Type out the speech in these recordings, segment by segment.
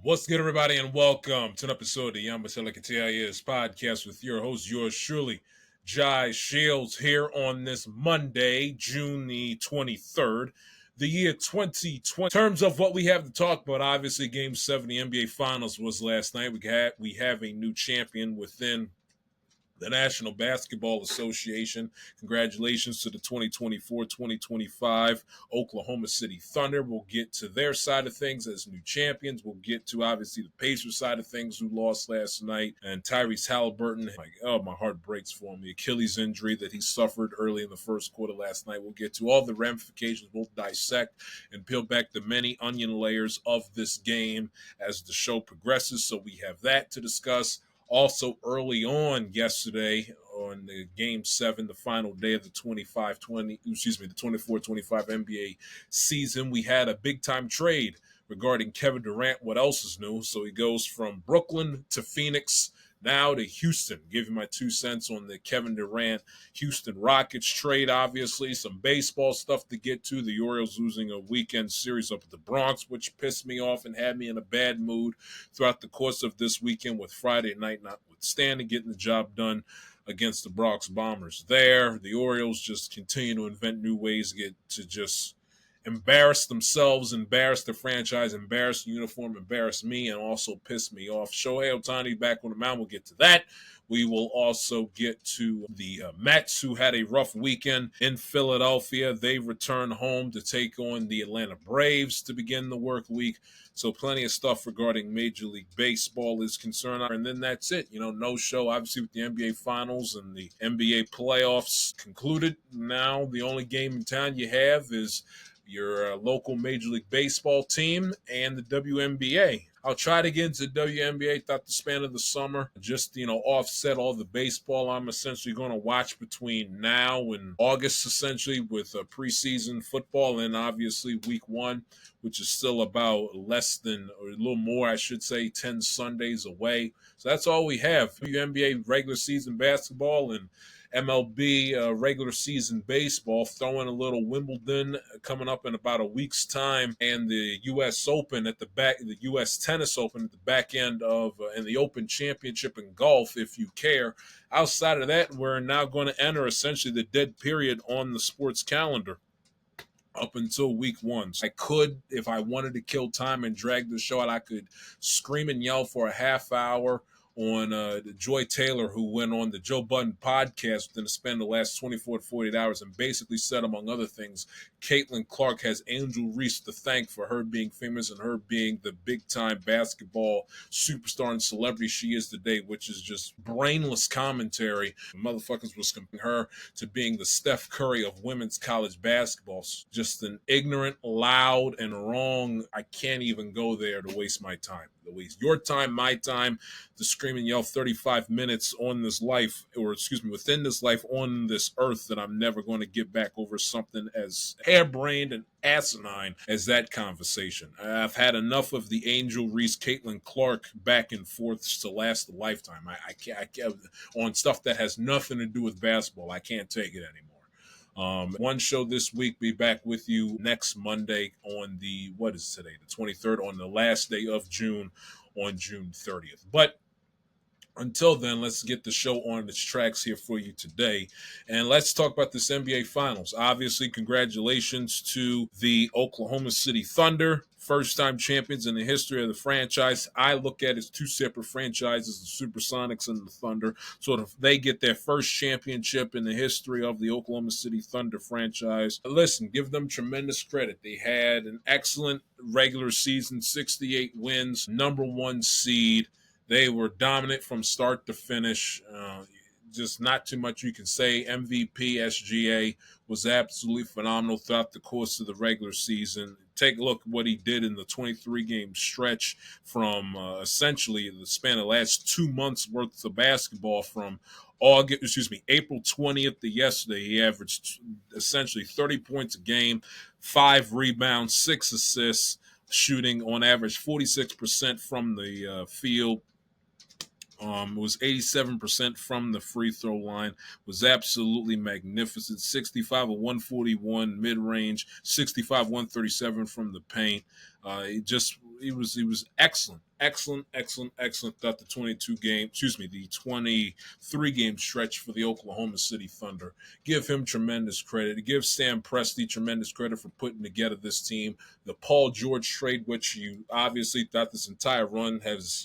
What's good, everybody, and welcome to an episode of the Yamatelekatia's podcast with your host, yours truly, Jai Shields, here on this Monday, June the 23rd, the year 2020. In terms of what we have to talk about, obviously, Game 7 of the NBA Finals was last night. We have a new champion within the National Basketball Association. Congratulations to the 2024-2025 Oklahoma City Thunder. We'll get to their side of things as new champions. We'll get to, obviously, the Pacers side of things, who lost last night. And Tyrese Haliburton, my heart breaks for him. The Achilles injury that he suffered early in the first quarter last night. We'll get to all the ramifications. We'll dissect and peel back the many onion layers of this game as the show progresses. So we have that to discuss. Also, early on yesterday, on the Game 7, the final day of the 24-25 NBA season, we had a big-time trade regarding Kevin Durant. What else is new? So he goes from Brooklyn to Phoenix, now to Houston. Give you my 2 cents on the Kevin Durant Houston Rockets trade, obviously. Some baseball stuff to get to. The Orioles losing a weekend series up at the Bronx, which pissed me off and had me in a bad mood throughout the course of this weekend, with Friday night notwithstanding, getting the job done against the Bronx Bombers there. The Orioles just continue to invent new ways to just embarrass themselves, embarrass the franchise, embarrass the uniform, embarrass me, and also piss me off. Shohei Ohtani back on the mound. We'll get to that. We will also get to the Mets, who had a rough weekend in Philadelphia. They return home to take on the Atlanta Braves to begin the work week. So plenty of stuff regarding Major League Baseball is concerned. And then that's it. No show, obviously, with the NBA Finals and the NBA playoffs concluded. Now the only game in town you have is your local Major League Baseball team and the WNBA. I'll try to get into WNBA throughout the span of the summer, just, offset all the baseball I'm essentially going to watch between now and August, essentially, with preseason football and obviously week 1, which is still about less than, or a little more, I should say, 10 Sundays away. So that's all we have. WNBA regular season basketball and MLB regular season baseball, throwing a little Wimbledon coming up in about a week's time, and the U.S. Open at the back, the U.S. Tennis Open at the back end of, and the Open Championship in golf, if you care. Outside of that, we're now going to enter essentially the dead period on the sports calendar up until week 1. So I could, if I wanted to kill time and drag the show out, I could scream and yell for a half hour on Joy Taylor, who went on the Joe Budden podcast within the span of the last 24 to 48 hours and basically said, among other things, Caitlin Clark has Angel Reese to thank for her being famous and her being the big-time basketball superstar and celebrity she is today, which is just brainless commentary. Motherfuckers was comparing her to being the Steph Curry of women's college basketball. Just an ignorant, loud, and wrong. I can't even go there to waste my time. To waste your time, my time, to scream and yell 35 minutes on this life, within this life on this earth, that I'm never going to get back over something as harebrained and asinine as that conversation. I've had enough of the Angel Reese, Caitlin Clark back and forth to last a lifetime. I can't on stuff that has nothing to do with basketball. I can't take it anymore. One show this week. Be back with you next Monday on what is today? The 23rd, on the last day of June, on June 30th. But until then, let's get the show on its tracks here for you today. And let's talk about this NBA Finals. Obviously, congratulations to the Oklahoma City Thunder, first-time champions in the history of the franchise. I look at it as 2 separate franchises, the Supersonics and the Thunder. Sort of, they get their first championship in the history of the Oklahoma City Thunder franchise. Listen, give them tremendous credit. They had an excellent regular season, 68 wins, number 1 seed. They were dominant from start to finish. Just not too much you can say. MVP SGA was absolutely phenomenal throughout the course of the regular season. Take a look at what he did in the 23-game stretch from essentially the span of the last 2 months worth of basketball, from April 20th to yesterday. He averaged essentially 30 points a game, 5 rebounds, 6 assists, shooting on average 46% from the field. Was 87% from the free throw line. Was absolutely magnificent. 65 of 141 mid-range, 65 137 from the paint. He was excellent excellent throughout the 23-game stretch for the Oklahoma City Thunder. Give him tremendous credit. Give Sam Presti tremendous credit for putting together this team. The Paul George trade, which you obviously throughout this entire run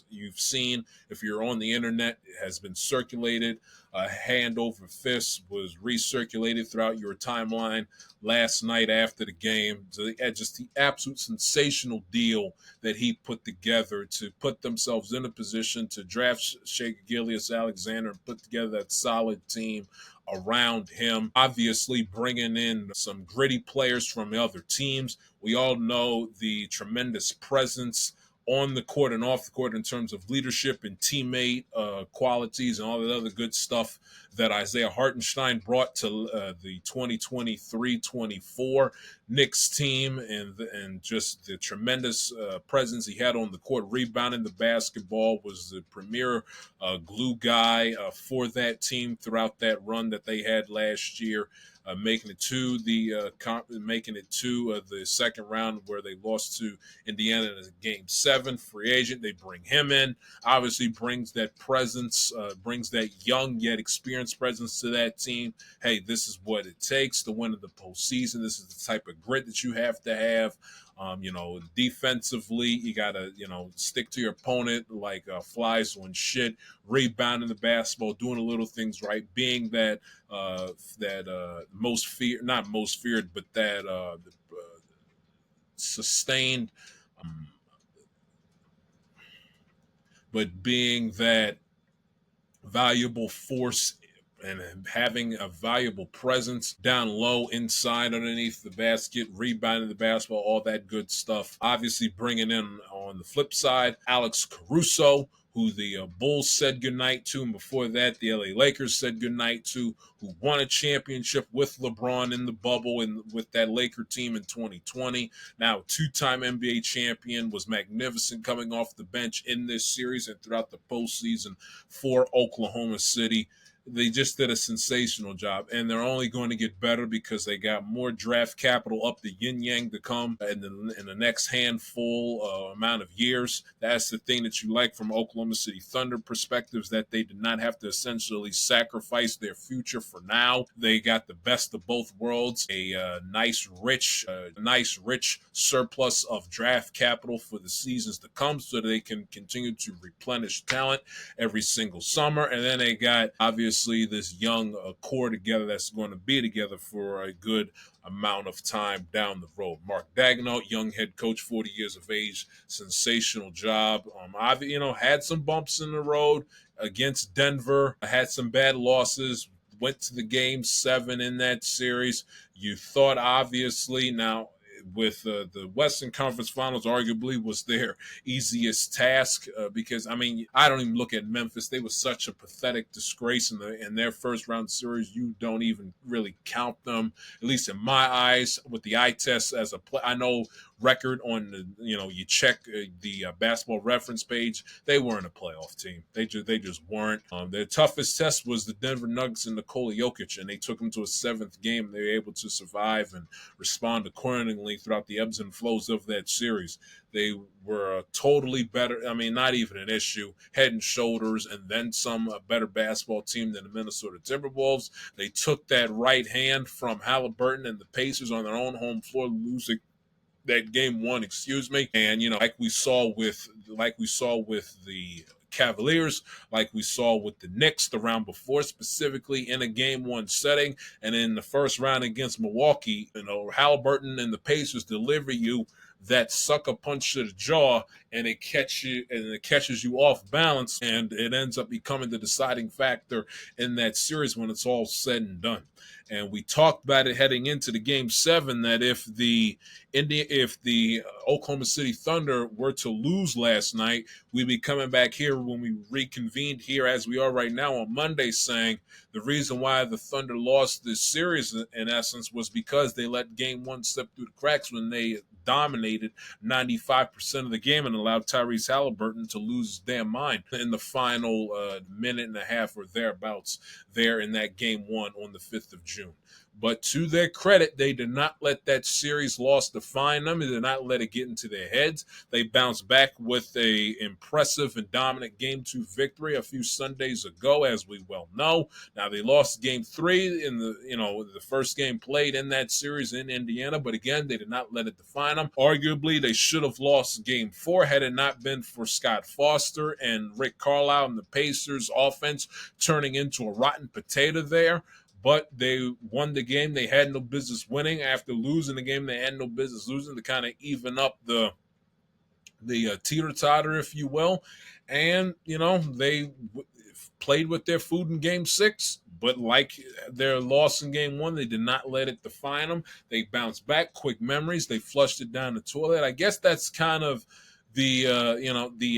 you've seen, if you're on the internet, it has been circulated. Hand over fist was recirculated throughout your timeline last night after the game. So just the absolute sensational deal that he put together to put themselves in a position to draft Shai Gilgeous-Alexander and put together that solid team around him. Obviously, bringing in some gritty players from other teams. We all know the tremendous presence on the court and off the court in terms of leadership and teammate qualities and all that other good stuff that Isaiah Hartenstein brought to the 2023-24 Knicks team, and just the tremendous presence he had on the court, rebounding the basketball, was the premier glue guy for that team throughout that run that they had last year. Making it to the second round where they lost to Indiana in Game 7. Free agent, they bring him in. Obviously, brings that presence, brings that young yet experienced presence to that team. Hey, this is what it takes to win in the postseason. This is the type of grit that you have to have. Defensively, you gotta, stick to your opponent like flies on shit, rebounding the basketball, doing the little things right, being that not most feared, but that sustained, but being that valuable force and having a valuable presence down low, inside, underneath the basket, rebounding the basketball, all that good stuff. Obviously, bringing in on the flip side, Alex Caruso, who the Bulls said goodnight to, and before that, the LA Lakers said goodnight to, who won a championship with LeBron in the bubble and with that Laker team in 2020. Now, two-time NBA champion, was magnificent coming off the bench in this series and throughout the postseason for Oklahoma City. They just did a sensational job, and they're only going to get better because they got more draft capital up the yin-yang to come in the next handful amount of years. That's the thing that you like from Oklahoma City Thunder perspectives, that they did not have to essentially sacrifice their future for now. They got the best of both worlds, a nice rich surplus of draft capital for the seasons to come so they can continue to replenish talent every single summer. And then they got, obviously, this young core together that's going to be together for a good amount of time down the road. Mark Daigneault, young head coach, 40 years of age, sensational job. I've had some bumps in the road against Denver. I had some bad losses. Went to the Game 7 in that series. You thought, obviously, now with the Western Conference Finals arguably was their easiest task because, I don't even look at Memphis. They were such a pathetic disgrace in their first round series. You don't even really count them, at least in my eyes, with the eye test as a play. I know record on the, you check the basketball reference page, they weren't a playoff team. They just weren't. Their toughest test was the Denver Nuggets and Nikola Jokic, and they took them to a 7th game. They were able to survive and respond accordingly throughout the ebbs and flows of that series. They were totally better. Not even an issue. Head and shoulders, and then some, a better basketball team than the Minnesota Timberwolves. They took that right hand from Haliburton and the Pacers on their own home floor, losing that Game 1, and like we saw with the Cavaliers, like we saw with the Knicks the round before, specifically in a Game 1 setting, and in the first round against Milwaukee, Haliburton and the Pacers deliver you that sucker punch to the jaw, and it catches you off balance, and it ends up becoming the deciding factor in that series when it's all said and done. And we talked about it heading into the Game 7 that if the Oklahoma City Thunder were to lose last night, we'd be coming back here when we reconvened here as we are right now on Monday, saying the reason why the Thunder lost this series in essence was because they let Game 1 slip through the cracks when they dominated 95% of the game and allowed Tyrese Haliburton to lose his damn mind in the final minute and a half or thereabouts there in that Game 1 on the 5th of June. June. But to their credit, they did not let that series loss define them. They did not let it get into their heads. They bounced back with a impressive and dominant Game 2 victory a few Sundays ago, as we well know. Now, they lost Game 3 in the first game played in that series in Indiana, but again, they did not let it define them. Arguably, they should have lost Game 4 had it not been for Scott Foster and Rick Carlisle and the Pacers offense turning into a rotten potato there. But they won the game they had no business winning. After losing the game they had no business losing, to kind of even up the teeter-totter, if you will. And, they played with their food in Game 6, but like their loss in Game 1, they did not let it define them. They bounced back, quick memories. They flushed it down the toilet. I guess that's kind of the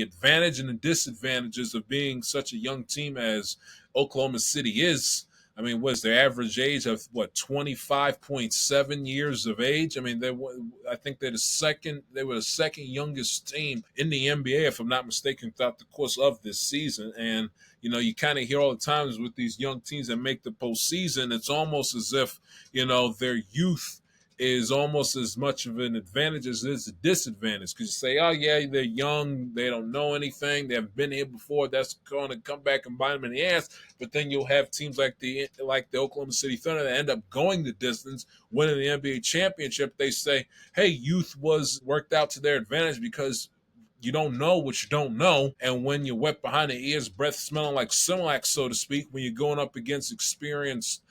advantage and the disadvantages of being such a young team as Oklahoma City is. I mean, what's their average age of 25.7 years of age? I mean, I think they were the second youngest team in the NBA, if I'm not mistaken, throughout the course of this season. And, you kind of hear all the times with these young teams that make the postseason, it's almost as if, their youth is almost as much of an advantage as it is a disadvantage, because you say, oh, yeah, they're young, they don't know anything, they haven't been here before, that's going to come back and bite them in the ass. But then you'll have teams like the Oklahoma City Thunder that end up going the distance, winning the NBA championship. They say, hey, youth was worked out to their advantage because you don't know what you don't know. And when you're wet behind the ears, breath smelling like Similac, so to speak, when you're going up against experienced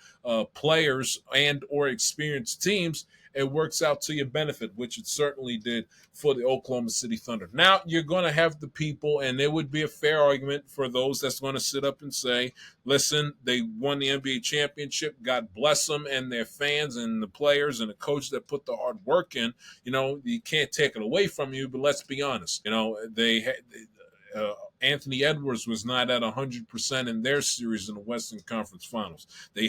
players and or experienced teams, it works out to your benefit, which it certainly did for the Oklahoma City Thunder. Now, you're going to have the people, and there would be a fair argument for those that's going to sit up and say, listen, they won the NBA championship. God bless them and their fans and the players and the coach that put the hard work in. You can't take it away from you, but let's be honest. They had Anthony Edwards was not at 100% in their series in the Western Conference Finals. They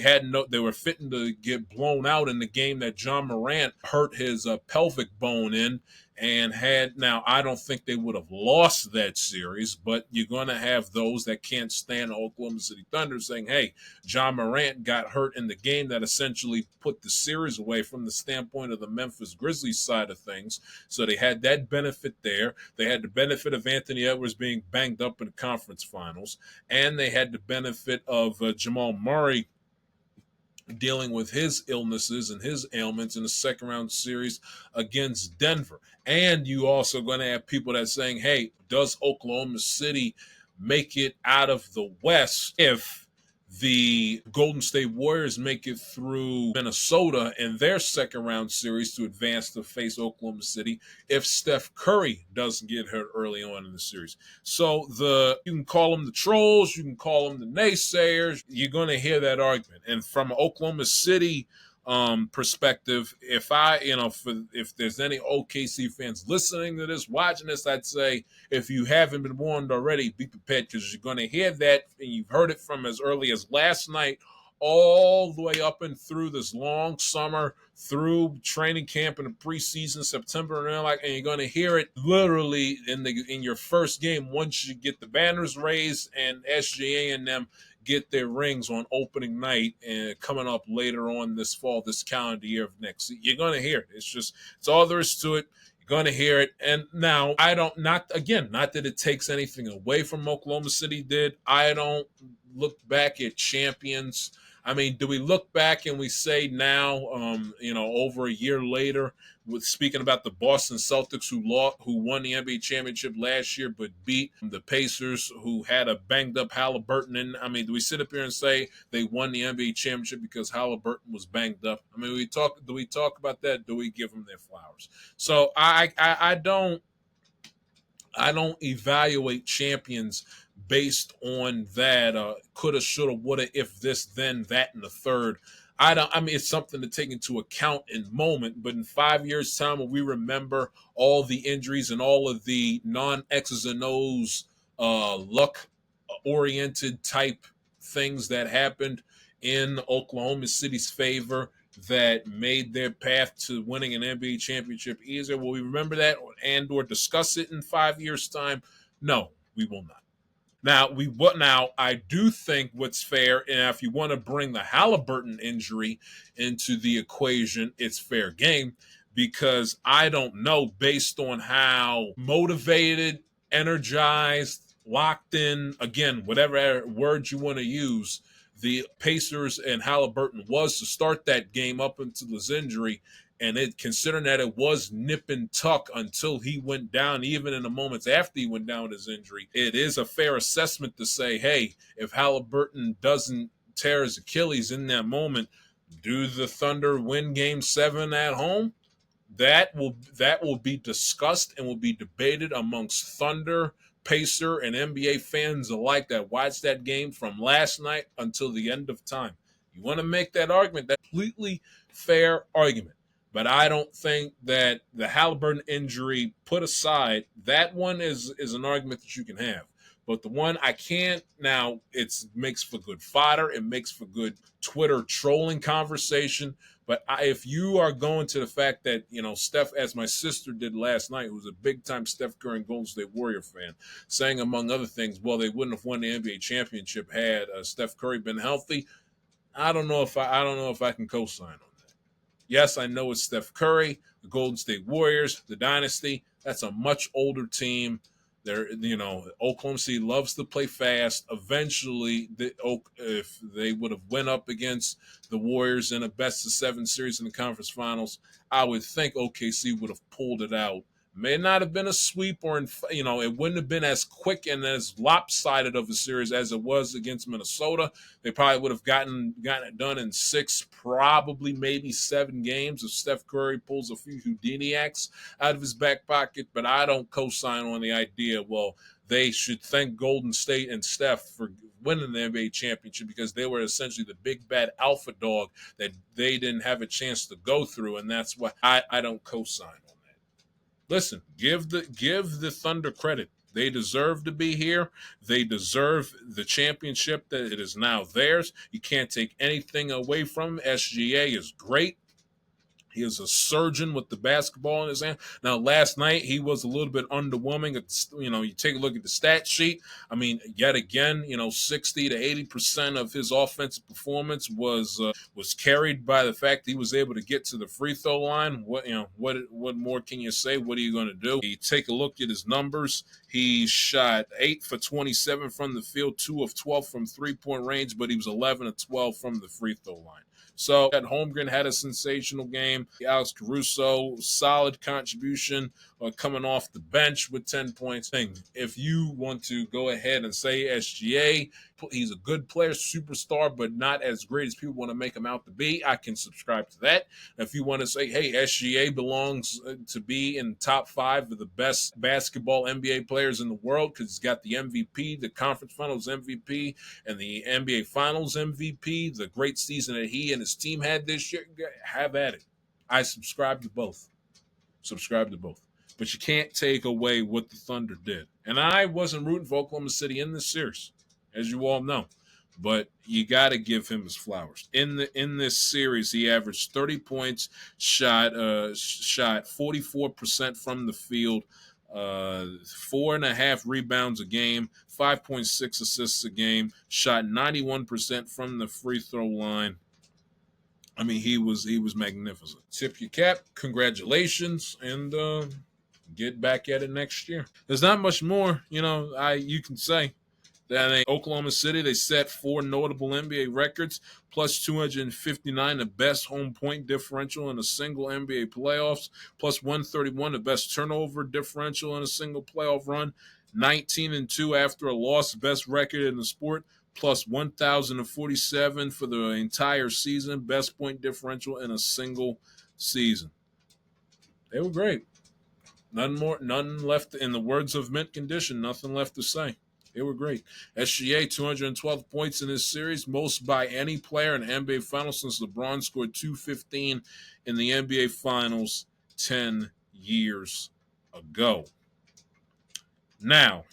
were fitting to get blown out in the game that John Morant hurt his pelvic bone in, and now I don't think they would have lost that series, but you're going to have those that can't stand Oklahoma City Thunder saying, hey, John Morant got hurt in the game that essentially put the series away from the standpoint of the Memphis Grizzlies side of things. So they had that benefit there. They had the benefit of Anthony Edwards being banged up in the conference finals, and they had the benefit of Jamal Murray dealing with his illnesses and his ailments in the second round series against Denver. And you also going to have people that saying, hey, does Oklahoma City make it out of the West if the Golden State Warriors make it through Minnesota in their second round series to advance to face Oklahoma City if Steph Curry doesn't get hurt early on in the series? So you can call them the trolls, you can call them the naysayers, you're going to hear that argument. And from Oklahoma City perspective, if there's any OKC fans listening to this, watching this, I'd say if you haven't been warned already, be prepared, because you're going to hear that, and you've heard it from as early as last night all the way up and through this long summer, through training camp and the preseason, September, and you're going to hear it literally in your first game once you get the banners raised and SGA and them get their rings on opening night and coming up later on this fall, this calendar year of next. You're going to hear it. It's all there is to it. You're going to hear it. And now not that it takes anything away from Oklahoma City did. I don't look back at champions. I mean, do we look back and we say now, over a year later, with speaking about the Boston Celtics who won the NBA championship last year but beat the Pacers who had a banged up Haliburton? And I mean, do we sit up here and say they won the NBA championship because Haliburton was banged up? I mean, do we talk about that? Do we give them their flowers? So I don't evaluate champions based on that coulda, shoulda, woulda, if this, then that, and the third. It's something to take into account in the moment, but in 5 years' time, when we remember all the injuries and all of the non-X's and O's luck-oriented type things that happened in Oklahoma City's favor that made their path to winning an NBA championship easier, will we remember that and or discuss it in 5 years' time? No, we will not. Now I do think what's fair, and if you want to bring the Haliburton injury into the equation, it's fair game because I don't know based on how motivated, energized, locked in, again, whatever word you want to use, the Pacers and Haliburton was to start that game up until his injury. And it, considering that it was nip and tuck until he went down, even in the moments after he went down with his injury, it is a fair assessment to say, hey, if Haliburton doesn't tear his Achilles in that moment, do the Thunder win Game 7 at home? That will be discussed and will be debated amongst Thunder, Pacer, and NBA fans alike that watched that game from last night until the end of time. You want to make that argument? That's a completely fair argument. But I don't think that the Haliburton injury put aside, that one is an argument that you can have. But the one I can't now, it makes for good fodder. It makes for good Twitter trolling conversation. But if you are going to the fact that, Steph, as my sister did last night, who was a big-time Steph Curry and Golden State Warrior fan, saying, among other things, well, they wouldn't have won the NBA championship had Steph Curry been healthy. I don't know if I can co-sign on that. Yes, I know it's Steph Curry, the Golden State Warriors, the dynasty. That's a much older team. Oklahoma City loves to play fast. Eventually, if they would have went up against the Warriors in a best-of-7 series in the conference finals, I would think OKC would have pulled it out. May not have been a sweep, or it wouldn't have been as quick and as lopsided of a series as it was against Minnesota. They probably would have gotten it done in 6, probably maybe 7 games if Steph Curry pulls a few Houdini acts out of his back pocket. But I don't co-sign on the idea, well, they should thank Golden State and Steph for winning the NBA championship because they were essentially the big bad alpha dog that they didn't have a chance to go through, and that's why I don't co-sign on that. Listen, give the Thunder credit. They deserve to be here. They deserve the championship that it is now theirs. You can't take anything away from them. SGA is great. He is a surgeon with the basketball in his hand. Now, last night, he was a little bit underwhelming. You take a look at the stat sheet. I mean, yet again, 60 to 80% of his offensive performance was carried by the fact that he was able to get to the free throw line. What more can you say? What are you going to do? You take a look at his numbers. He shot 8 for 27 from the field, 2 of 12 from three-point range, but he was 11 of 12 from the free throw line. So Holmgren had a sensational game. Alex Caruso, solid contribution coming off the bench with 10 points. If you want to go ahead and say SGA, he's a good player, superstar, but not as great as people want to make him out to be, I can subscribe to that. If you want to say, hey, SGA belongs to be in top 5 of the best basketball NBA players in the world because he's got the MVP, the conference finals MVP, and the NBA finals MVP, the great season that he and his team had this year, have at it. I subscribe to both. But you can't take away what the Thunder did. And I wasn't rooting for Oklahoma City in this series, as you all know. But you got to give him his flowers. In this series, he averaged 30 points, shot 44% from the field, 4.5 rebounds a game, 5.6 assists a game, shot 91% from the free throw line. I mean, he was magnificent. Tip your cap, congratulations, and get back at it next year. There's not much more, you can say. That in Oklahoma City, they set 4 notable NBA records, plus 259, the best home point differential in a single NBA playoffs, plus 131, the best turnover differential in a single playoff run, 19-2 after a loss, best record in the sport, plus 1,047 for the entire season, best point differential in a single season. They were great. None left, in the words of mint condition, nothing left to say. They were great. SGA, 212 points in this series, most by any player in the NBA Finals since LeBron scored 215 in the NBA Finals 10 years ago. Now,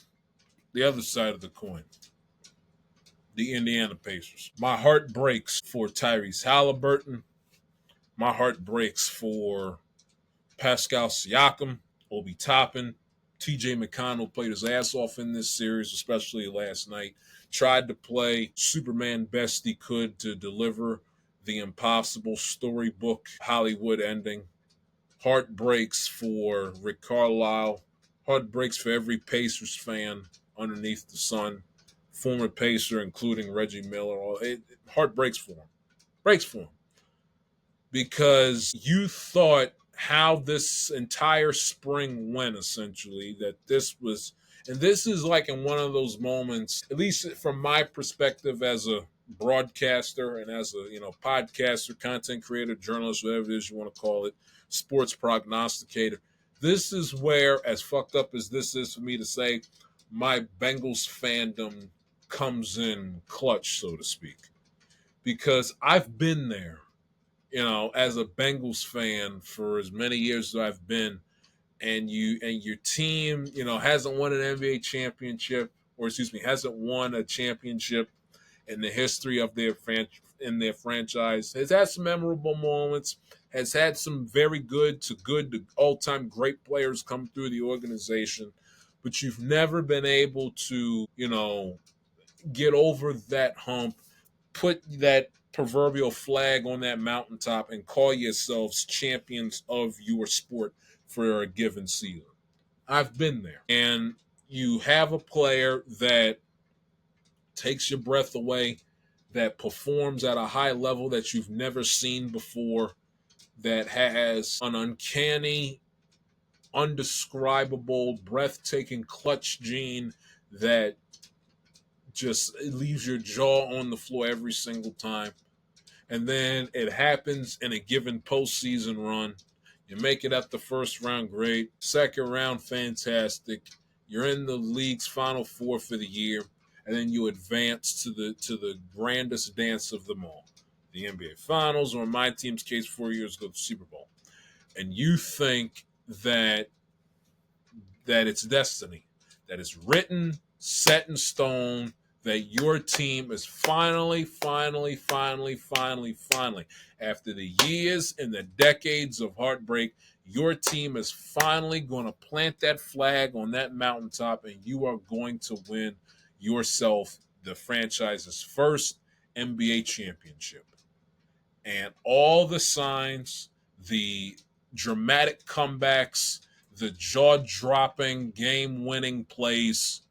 the other side of the coin, the Indiana Pacers. My heart breaks for Tyrese Haliburton. My heart breaks for Pascal Siakam, Obi Toppin, TJ McConnell played his ass off in this series, especially last night. Tried to play Superman best he could to deliver the impossible storybook Hollywood ending. Heartbreaks for Rick Carlisle. Heartbreaks for every Pacers fan underneath the sun. Former Pacer, including Reggie Miller. Heartbreaks for him. Breaks for him. Because you thought how this entire spring went, essentially, that this was, and this is like in one of those moments, at least from my perspective as a broadcaster and as a podcaster, content creator, journalist, whatever it is you want to call it, sports prognosticator. This is where, as fucked up as this is for me to say, my Bengals fandom comes in clutch, so to speak, because I've been there, as a Bengals fan for as many years as I've been, and your team, hasn't won an NBA championship, or excuse me, hasn't won a championship in the history of their franchise. Has had some memorable moments, has had some very good to all-time great players come through the organization, but you've never been able to, get over that hump, put that proverbial flag on that mountaintop, and call yourselves champions of your sport for a given season. I've been there. And you have a player that takes your breath away, that performs at a high level that you've never seen before, that has an uncanny, undescribable, breathtaking clutch gene that just leaves your jaw on the floor every single time. And then it happens in a given postseason run. You make it up the first round, great. Second round, fantastic. You're in the league's final four for the year, and then you advance to the grandest dance of them all, the NBA Finals, or in my team's case, 4 years ago, the Super Bowl. And you think that it's destiny, that it's written, set in stone, that your team is finally, after the years and the decades of heartbreak, your team is finally going to plant that flag on that mountaintop, and you are going to win yourself the franchise's first NBA championship. And all the signs, the dramatic comebacks, the jaw-dropping, game-winning plays,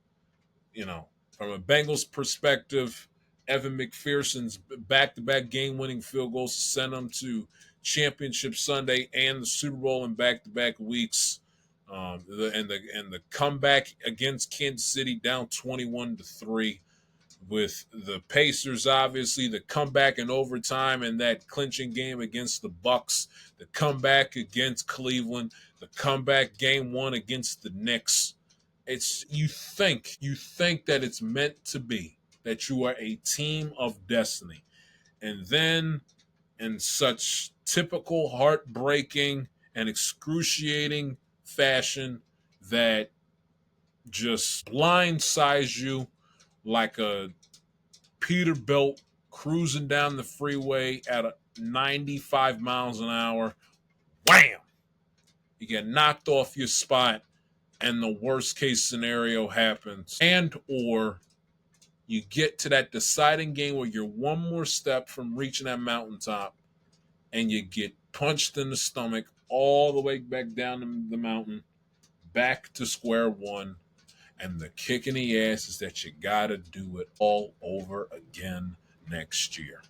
from a Bengals perspective, Evan McPherson's back-to-back game-winning field goals to send them to Championship Sunday and the Super Bowl in back-to-back weeks. The comeback against Kansas City down 21-3, with the Pacers, obviously, the comeback in overtime and that clinching game against the Bucks, the comeback against Cleveland, the comeback game one against the Knicks. You think that it's meant to be, that you are a team of destiny. And then, in such typical heartbreaking and excruciating fashion, that just blindsides you like a Peterbilt cruising down the freeway at 95 miles an hour. Wham! You get knocked off your spot, and the worst case scenario happens. And or you get to that deciding game where you're one more step from reaching that mountaintop, and you get punched in the stomach all the way back down the mountain, back to square one. And the kick in the ass is that you got to do it all over again next year.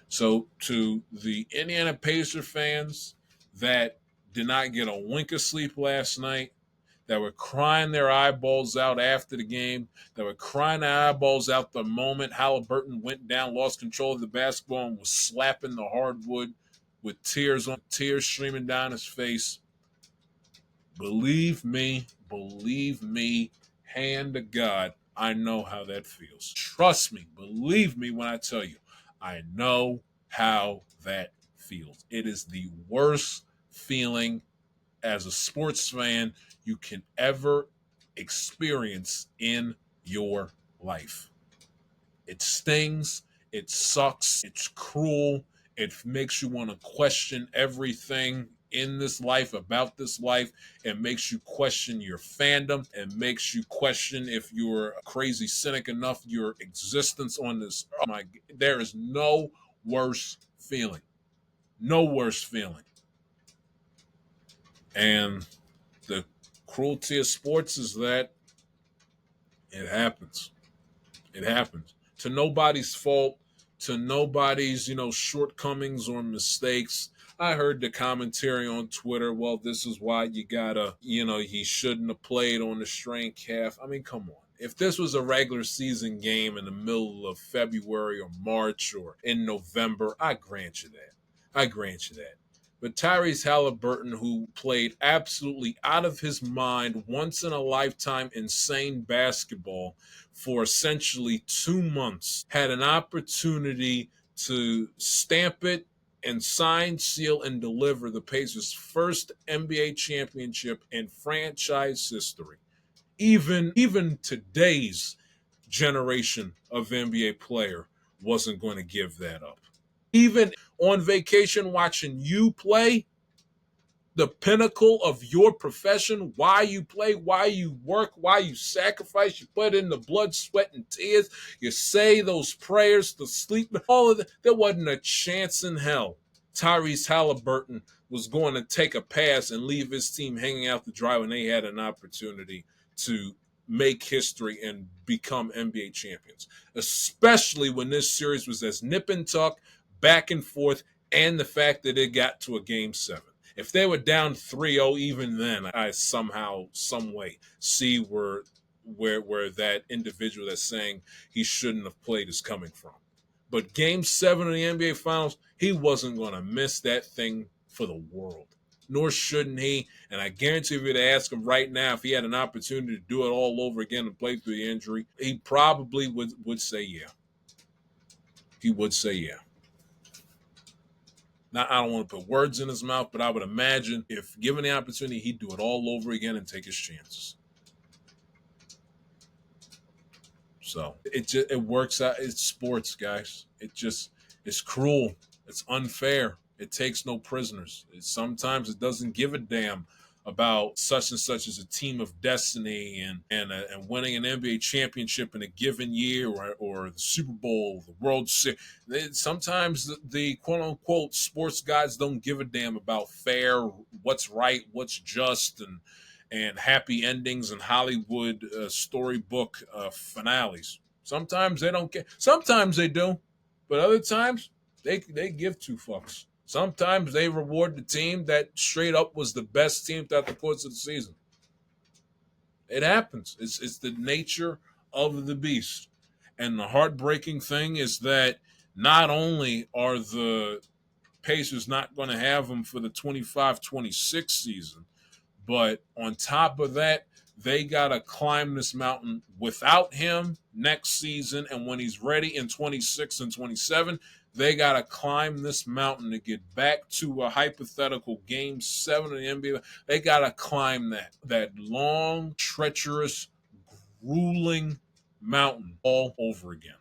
So to the Indiana Pacer fans that did not get a wink of sleep last night, that were crying their eyeballs out after the game, that were crying their eyeballs out the moment Haliburton went down, lost control of the basketball, and was slapping the hardwood with tears streaming down his face. Believe me, hand to God, I know how that feels. Trust me, believe me when I tell you, I know how that feels. It is the worst feeling as a sports fan you can ever experience in your life. It stings, it sucks, it's cruel, it makes you want to question everything in this life, about this life. It makes you question your fandom. It makes you question if you're a crazy cynic enough, your existence on this. Oh my, there is no worse feeling. No worse feeling. And the cruelty of sports is that it happens. It happens. To nobody's fault, to nobody's, shortcomings or mistakes. I heard the commentary on Twitter, well, this is why you gotta, he shouldn't have played on the strained calf. I mean, come on. If this was a regular season game in the middle of February or March or in November, I grant you that. I grant you that. But Tyrese Haliburton, who played absolutely out of his mind, once in a lifetime insane basketball for essentially 2 months, had an opportunity to stamp it and sign, seal, and deliver the Pacers' first NBA championship in franchise history. Even today's generation of NBA player wasn't going to give that up. Even on vacation watching you play, the pinnacle of your profession, why you play, why you work, why you sacrifice, you put in the blood, sweat, and tears, you say those prayers to sleep, all of that. There wasn't a chance in hell Tyrese Haliburton was going to take a pass and leave his team hanging out the dry when they had an opportunity to make history and become NBA champions, especially when this series was as nip and tuck, back and forth, and the fact that it got to a game 7. If they were down 3-0, even then, I somehow, some way, see where that individual that's saying he shouldn't have played is coming from. But game 7 of the NBA Finals, he wasn't going to miss that thing for the world. Nor shouldn't he. And I guarantee if you to ask him right now if he had an opportunity to do it all over again and play through the injury, he probably would say yeah. He would say yeah. Now, I don't want to put words in his mouth, but I would imagine if given the opportunity, he'd do it all over again and take his chances. So it works out. It's sports, guys. It's cruel. It's unfair. It takes no prisoners. Sometimes it doesn't give a damn about such and such as a team of destiny and winning an NBA championship in a given year or the Super Bowl, the World Series. Sometimes the quote unquote sports guys don't give a damn about fair, what's right, what's just, and happy endings and Hollywood storybook finales. Sometimes they don't care. Sometimes they do, but other times they give two fucks. Sometimes they reward the team that straight up was the best team throughout the course of the season. It happens. It's the nature of the beast. And the heartbreaking thing is that not only are the Pacers not going to have him for the 25-26 season, but on top of that, they got to climb this mountain without him next season. And when he's ready in 26 and 27, they got to climb this mountain to get back to a hypothetical game 7 of the NBA. They got to climb that long, treacherous, grueling mountain all over again.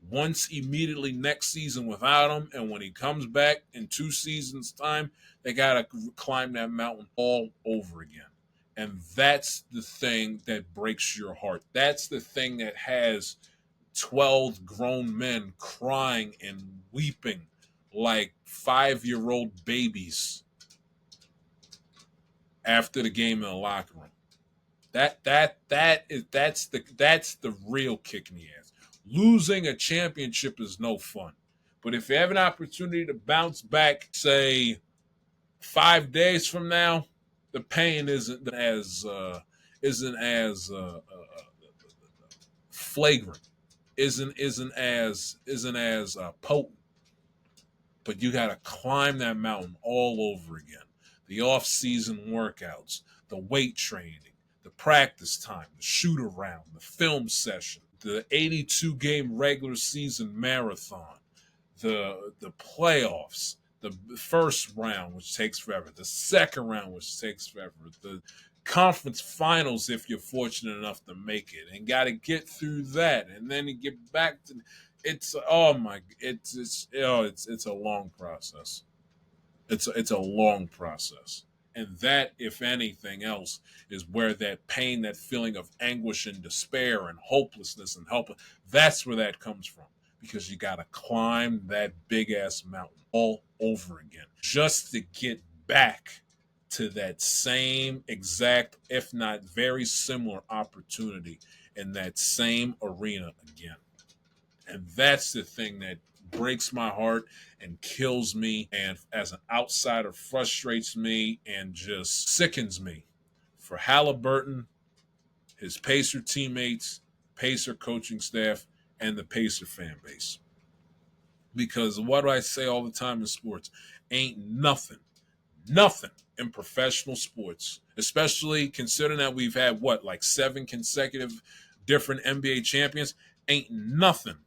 Once immediately next season without him, and when he comes back in 2 seasons' time, they got to climb that mountain all over again. And that's the thing that breaks your heart. That's the thing that has 12 grown men crying and weeping like 5-year-old babies after the game in the locker room. That's the real kick in the ass. Losing a championship is no fun. But if you have an opportunity to bounce back, say 5 days from now, the pain isn't as flagrant, isn't as potent. But you got to climb that mountain all over again. The off-season workouts, the weight training, the practice time, the shoot around, the film session, the 82-game regular season marathon, the playoffs, the first round, which takes forever, the second round, which takes forever, the conference finals, if you're fortunate enough to make it, and got to get through that, and then you get back to it's a long process. It's a long process. And that, if anything else, is where that pain, that feeling of anguish and despair and hopelessness and help, that's where that comes from. Because you got to climb that big ass mountain all over again just to get back to that same exact, if not very similar opportunity in that same arena again. And that's the thing that breaks my heart and kills me, and as an outsider frustrates me and just sickens me for Haliburton, his Pacer teammates, Pacer coaching staff, and the Pacer fan base. Because what do I say all the time in sports? Ain't nothing in professional sports, especially considering that we've had like 7 consecutive different NBA champions. Ain't nothing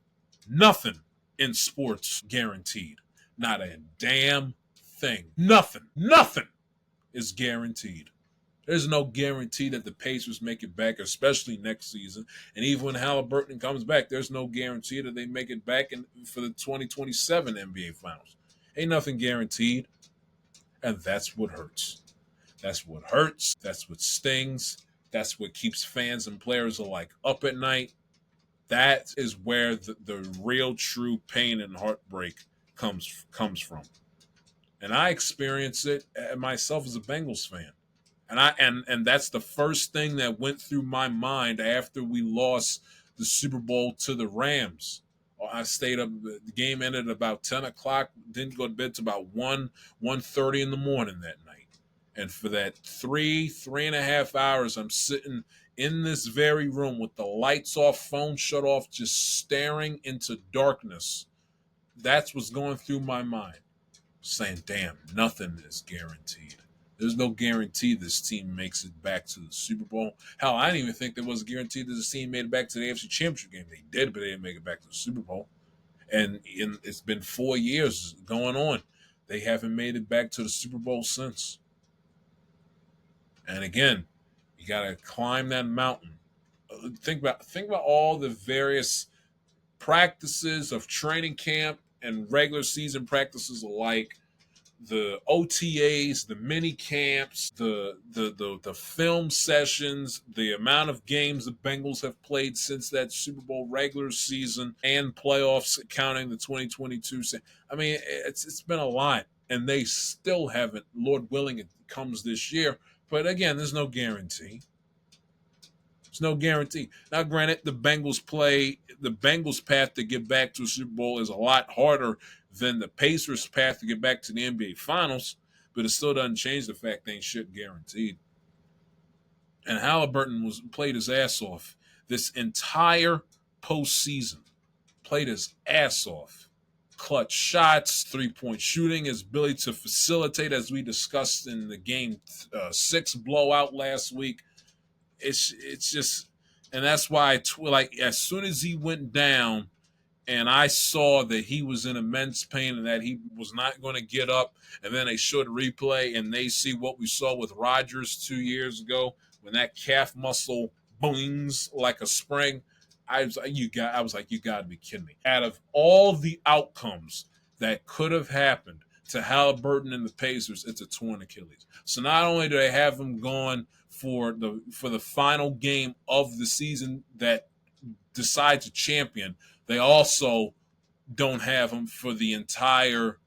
in sports guaranteed. Not a damn thing. Nothing is guaranteed. There's no guarantee that the Pacers make it back, especially next season. And even when Haliburton comes back, there's no guarantee that they make it back for the 2027 NBA Finals. Ain't nothing guaranteed. And that's what hurts. That's what hurts. That's what stings. That's what keeps fans and players alike up at night. That is where the real true pain and heartbreak comes from. And I experience it myself as a Bengals fan. And that's the first thing that went through my mind after we lost the Super Bowl to the Rams. I stayed up. The game ended about 10 o'clock. Didn't go to bed till about 1:30 in the morning that night. And for that 3.5 hours, I'm sitting in this very room with the lights off, phone shut off, just staring into darkness. That's what's going through my mind. Saying, damn, nothing is guaranteed. There's no guarantee this team makes it back to the Super Bowl. Hell, I didn't even think there was a guarantee that this team made it back to the AFC Championship game. They did, but they didn't make it back to the Super Bowl. And it's been 4 years going on. They haven't made it back to the Super Bowl since. And again, you got to climb that mountain. Think about all the various practices of training camp and regular season practices alike, the OTAs, the mini camps, the film sessions, the amount of games the Bengals have played since that Super Bowl regular season and playoffs, counting the 2022. I mean, it's been a lot, and they still haven't. Lord willing, it comes this year. But again, there's no guarantee. There's no guarantee. Now, granted, the Bengals' path to get back to a Super Bowl is a lot harder than the Pacers' path to get back to the NBA Finals, but it still doesn't change the fact they ain't shit guaranteed. And Haliburton played his ass off this entire postseason. Played his ass off. Clutch shots, three-point shooting, his ability to facilitate, as we discussed in the Game 6 blowout last week. It's just, and that's why as soon as he went down, and I saw that he was in immense pain and that he was not going to get up, and then they showed a replay and they see what we saw with Rodgers 2 years ago when that calf muscle boings like a spring. I was like, you got to be kidding me. Out of all the outcomes that could have happened to Haliburton and the Pacers, it's a torn Achilles. So not only do they have him gone for the final game of the season that decides a champion, they also don't have him for the entire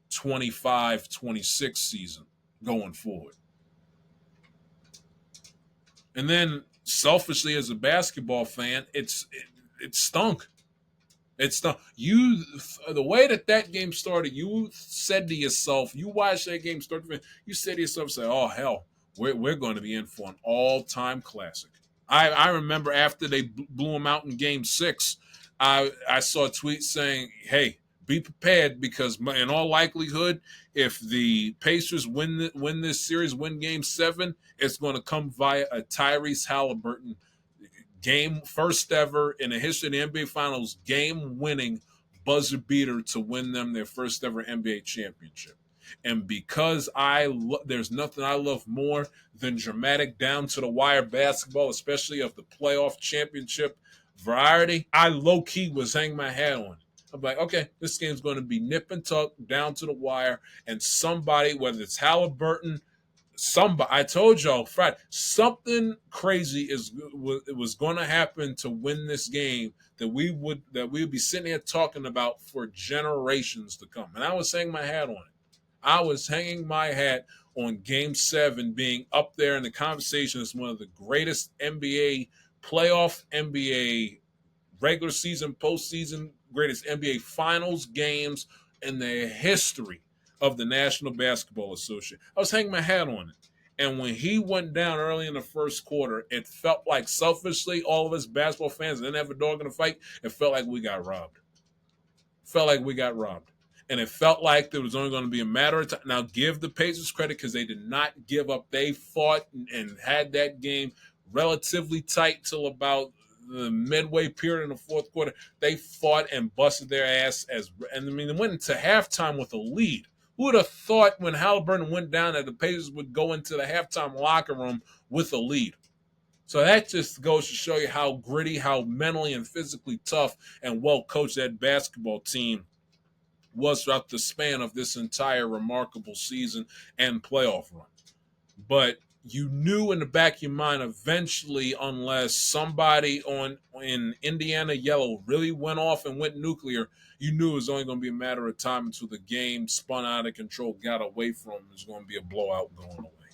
25-26 season going forward. And then, selfishly, as a basketball fan, it stunk. It stunk. The way that game started, you said to yourself, you watched that game start, you said to yourself, say, oh, hell, we're going to be in for an all-time classic. I remember after they blew them out in Game 6, I saw a tweet saying, hey, be prepared, because in all likelihood, if the Pacers win this series, win Game 7, it's going to come via a Tyrese Haliburton game, first ever in the history of the NBA Finals, game-winning buzzer beater to win them their first ever NBA championship. And because there's nothing I love more than dramatic down-to-the-wire basketball, especially of the playoff championship variety, I low-key was hanging my hat on. I'm like, okay, this game's going to be nip and tuck down to the wire, and somebody, whether it's Haliburton, somebody, I told y'all, Friday, something crazy it was going to happen to win this game that we would be sitting here talking about for generations to come. And I was hanging my hat on it. I was hanging my hat on Game 7 being up there in the conversation as one of the greatest NBA playoff, NBA regular season, postseason, greatest NBA Finals games in the history of the National Basketball Association. I was hanging my hat on it. And when he went down early in the first quarter, it felt like selfishly, all of us basketball fans didn't have a dog in the fight. It felt like we got robbed. Felt like we got robbed. And it felt like there was only going to be a matter of time. Now, give the Pacers credit because they did not give up. They fought and had that game relatively tight till about the midway period in the fourth quarter. They fought and busted their ass and I mean, they went into halftime with a lead. Who would have thought when Haliburton went down that the Pacers would go into the halftime locker room with a lead? So that just goes to show you how gritty, how mentally and physically tough and well coached that basketball team was throughout the span of this entire remarkable season and playoff run. But you knew in the back of your mind eventually, unless somebody in Indiana yellow really went off and went nuclear, you knew it was only going to be a matter of time until the game spun out of control, got away from them. It was going to be a blowout going away.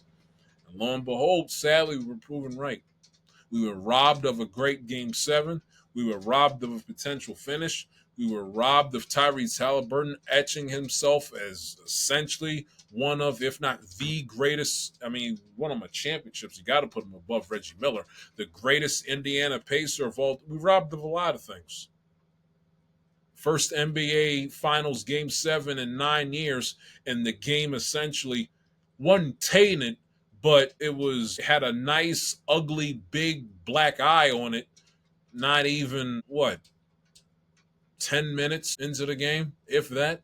And lo and behold, sadly, we were proven right. We were robbed of a great Game 7. We were robbed of a potential finish. We were robbed of Tyrese Haliburton etching himself as essentially one of, if not the greatest, I mean, won him a championships. You got to put him above Reggie Miller, the greatest Indiana Pacer of all. We robbed of a lot of things. First NBA Finals Game 7 in 9 years, and the game essentially wasn't tainted, but it had a nice, ugly, big black eye on it. Not even, 10 minutes into the game, if that.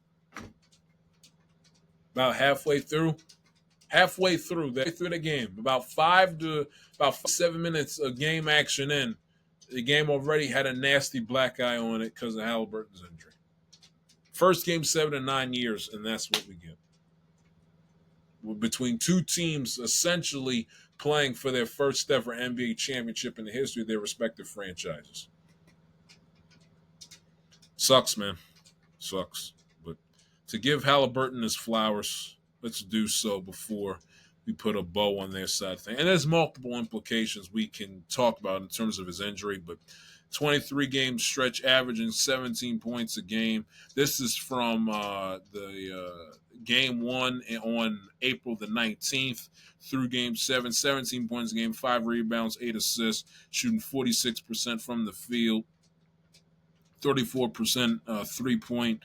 About halfway through the game, about 7 minutes of game action in, the game already had a nasty black eye on it because of Haliburton's injury. First Game 7 in 9 years, and that's what we get. Between two teams essentially playing for their first ever NBA championship in the history of their respective franchises. Sucks, man. Sucks. But to give Haliburton his flowers, let's do so before we put a bow on their side thing. And there's multiple implications we can talk about in terms of his injury, but 23 game stretch averaging 17 points a game. This is from the game 1 on April the 19th through game 7, 17 points a game, 5 rebounds, 8 assists, shooting 46% from the field. 34% three-point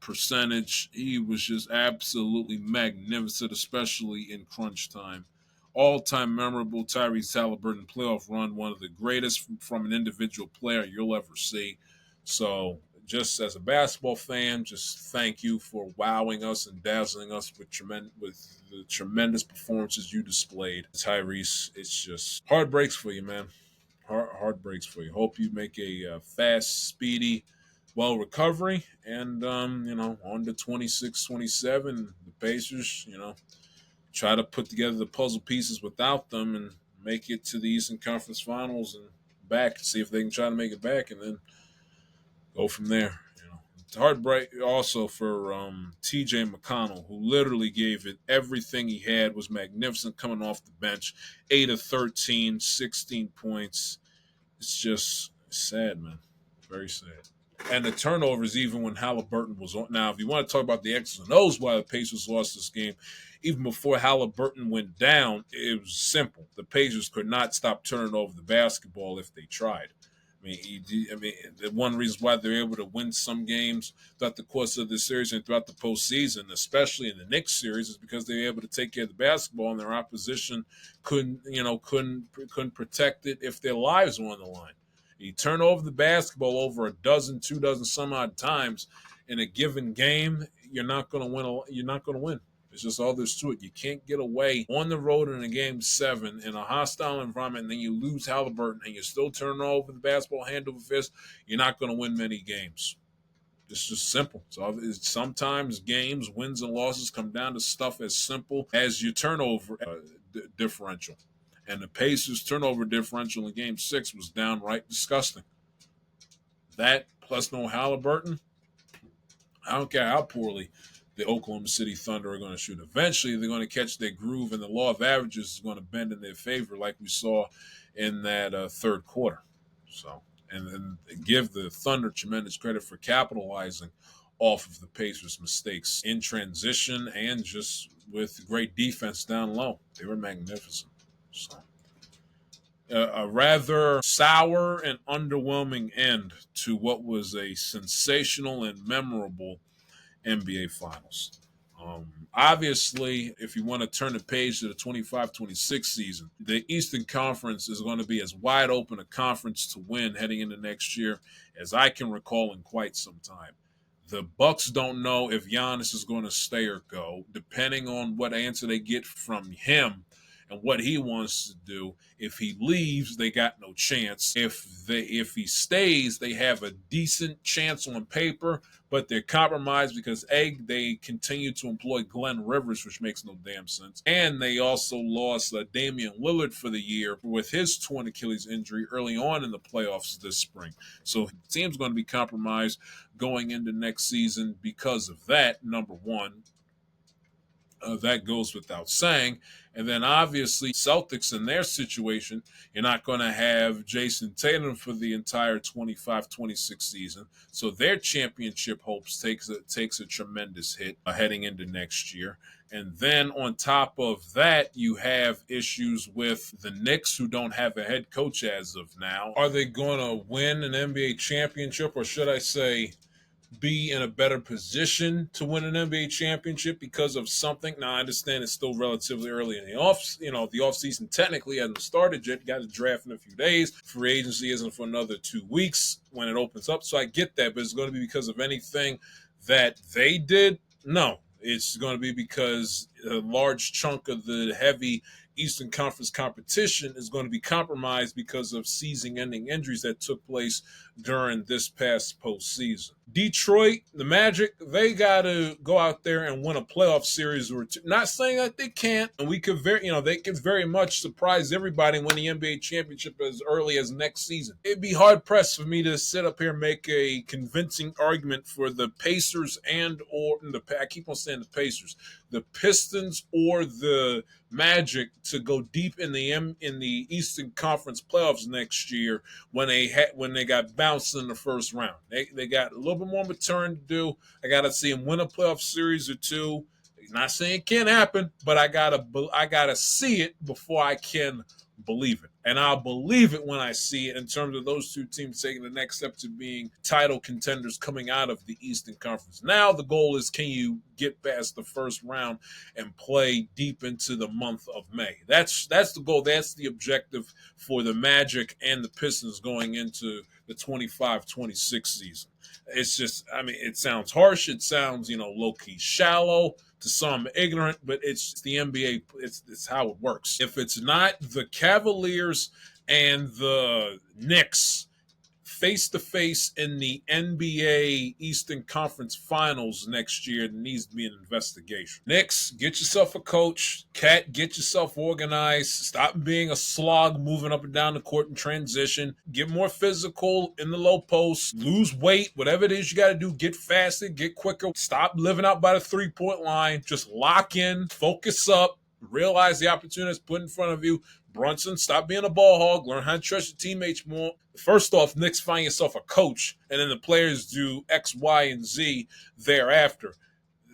percentage. He was just absolutely magnificent, especially in crunch time. All-time memorable Tyrese Haliburton playoff run, one of the greatest from an individual player you'll ever see. So just as a basketball fan, just thank you for wowing us and dazzling us with the tremendous performances you displayed. Tyrese, it's just heartbreaks for you, man. Heartbreaks for you. Hope you make a fast, speedy, recovery. And, on to 26, 27, the Pacers, try to put together the puzzle pieces without them and make it to the Eastern Conference Finals and back, see if they can try to make it back and then go from there. Heartbreak also for T.J. McConnell, who literally gave it everything he had, was magnificent coming off the bench. 8 of 13, 16 points. It's just sad, man. Very sad. And the turnovers, even when Haliburton was on. Now, if you want to talk about the X's and O's why the Pacers lost this game, even before Haliburton went down, it was simple. The Pacers could not stop turning over the basketball if they tried. The one reason why they're able to win some games throughout the course of the series and throughout the postseason, especially in the Knicks series, is because they were able to take care of the basketball and their opposition couldn't protect it if their lives were on the line. You turn over the basketball over a dozen, 2 dozen some odd times in a given game, you're not going to win. You're not going to win. It's just all there's to it. You can't get away on the road in a game 7 in a hostile environment, and then you lose Haliburton, and you're still turning over the basketball hand over fist. You're not going to win many games. It's just simple. So sometimes games, wins and losses come down to stuff as simple as your turnover differential. And the Pacers' turnover differential in Game 6 was downright disgusting. That plus no Haliburton, I don't care how poorly the Oklahoma City Thunder are going to shoot. Eventually, they're going to catch their groove, and the law of averages is going to bend in their favor, like we saw in that third quarter. So, and give the Thunder tremendous credit for capitalizing off of the Pacers' mistakes in transition and just with great defense down low. They were magnificent. So, a rather sour and underwhelming end to what was a sensational and memorable NBA Finals. Obviously, if you want to turn the page to the 25-26 season, the Eastern Conference is going to be as wide open a conference to win heading into next year as I can recall in quite some time. The Bucks don't know if Giannis is going to stay or go, depending on what answer they get from him and what he wants to do. If he leaves, they got no chance. If he stays, they have a decent chance on paper, but they're compromised because they continue to employ Glenn Rivers, which makes no damn sense. And they also lost Damian Lillard for the year with his torn Achilles injury early on in the playoffs this spring. So the team's going to be compromised going into next season because of that, number one. That goes without saying. And then obviously Celtics in their situation, you're not going to have Jason Tatum for the entire 25-26 season. So their championship hopes takes a tremendous hit heading into next year. And then on top of that, you have issues with the Knicks, who don't have a head coach as of now. Are they going to win an NBA championship, or should I say be in a better position to win an NBA championship because of something? Now, I understand it's still relatively early in the offseason technically hasn't started yet. Got a draft in a few days. Free agency isn't for another 2 weeks when it opens up. So I get that, but it's going to be because of anything that they did? No. It's going to be because a large chunk of the heavy Eastern Conference competition is going to be compromised because of season-ending injuries that took place during this past postseason. Detroit, the Magic, they got to go out there and win a playoff series or two. Not saying that they can't, and they could very much surprise everybody and win the NBA championship as early as next season. It'd be hard-pressed for me to sit up here and make a convincing argument for the Pacers I keep on saying the Pacers, the Pistons or the Magic to go deep in the Eastern Conference playoffs next year when they got bounced in the first round. They got a little bit more maturing to do. I got to see them win a playoff series or two. Not saying it can't happen, but I gotta see it before I can believe it. And I'll believe it when I see it in terms of those two teams taking the next step to being title contenders coming out of the Eastern Conference. Now the goal is, can you get past the first round and play deep into the month of May? That's the goal. That's the objective for the Magic and the Pistons going into the 25-26 season. It's just, it sounds harsh. It sounds, low-key shallow, to some ignorant, but it's the NBA. It's how it works. If it's not the Cavaliers and the Knicks face-to-face in the NBA Eastern Conference Finals next year, there needs to be an investigation. Knicks, get yourself a coach. Cat, get yourself organized. Stop being a slog moving up and down the court in transition. Get more physical in the low post. Lose weight. Whatever it is you got to do, get faster, get quicker. Stop living out by the three-point line. Just lock in, focus up, realize the opportunities put in front of you. Brunson, stop being a ball hog. Learn how to trust your teammates more. First off, Knicks, find yourself a coach, and then the players do X, Y, and Z thereafter.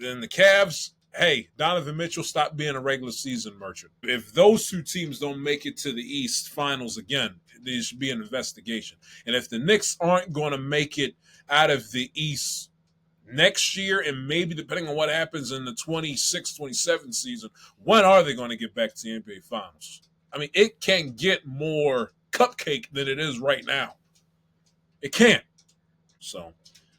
Then the Cavs, hey, Donovan Mitchell, stop being a regular season merchant. If those two teams don't make it to the East Finals again, there should be an investigation. And if the Knicks aren't going to make it out of the East next year, and maybe depending on what happens in the 26-27 season, when are they going to get back to the NBA Finals? It can get more cupcake than it is right now. It can't. So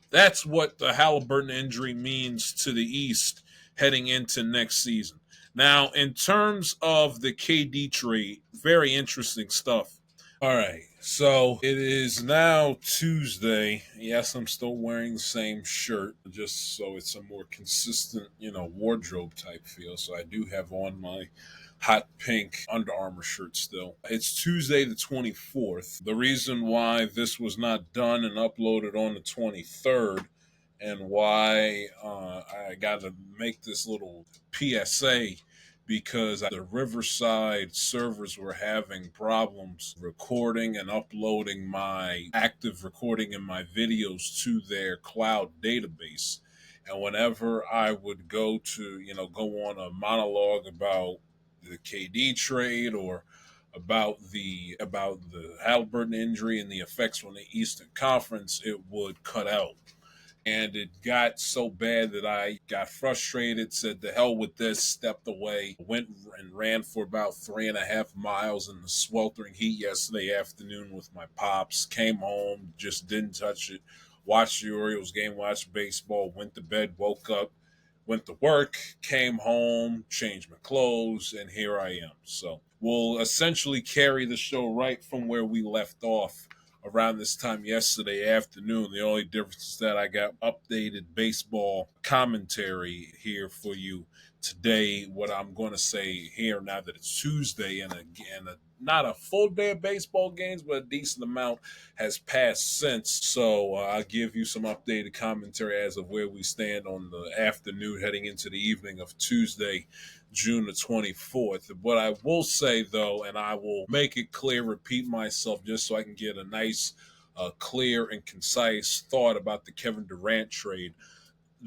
that's what the Haliburton injury means to the East heading into next season. Now, in terms of the KD trade, very interesting stuff. All right, so it is now Tuesday. Yes, I'm still wearing the same shirt, just so it's a more consistent, wardrobe type feel. So I do have on my hot pink Under Armour shirt still. It's Tuesday the 24th. The reason why this was not done and uploaded on the 23rd and why I got to make this little PSA because the Riverside servers were having problems recording and uploading my active recording and my videos to their cloud database. And whenever I would go to, go on a monologue about the KD trade or about the Haliburton injury and the effects on the Eastern Conference, it would cut out. And it got so bad that I got frustrated, said the hell with this, stepped away, went and ran for about 3.5 miles in the sweltering heat yesterday afternoon with my pops, came home, just didn't touch it, watched the Orioles game, watched baseball, went to bed, woke up, went to work, came home, changed my clothes, and here I am. So we'll essentially carry the show right from where we left off around this time yesterday afternoon. The only difference is that I got updated baseball commentary here for you today. What I'm going to say here now that it's Tuesday and not a full day of baseball games, but a decent amount has passed since. So I'll give you some updated commentary as of where we stand on the afternoon heading into the evening of Tuesday, June the 24th. What I will say, though, and I will make it clear, repeat myself just so I can get a nice, clear, and concise thought about the Kevin Durant trade.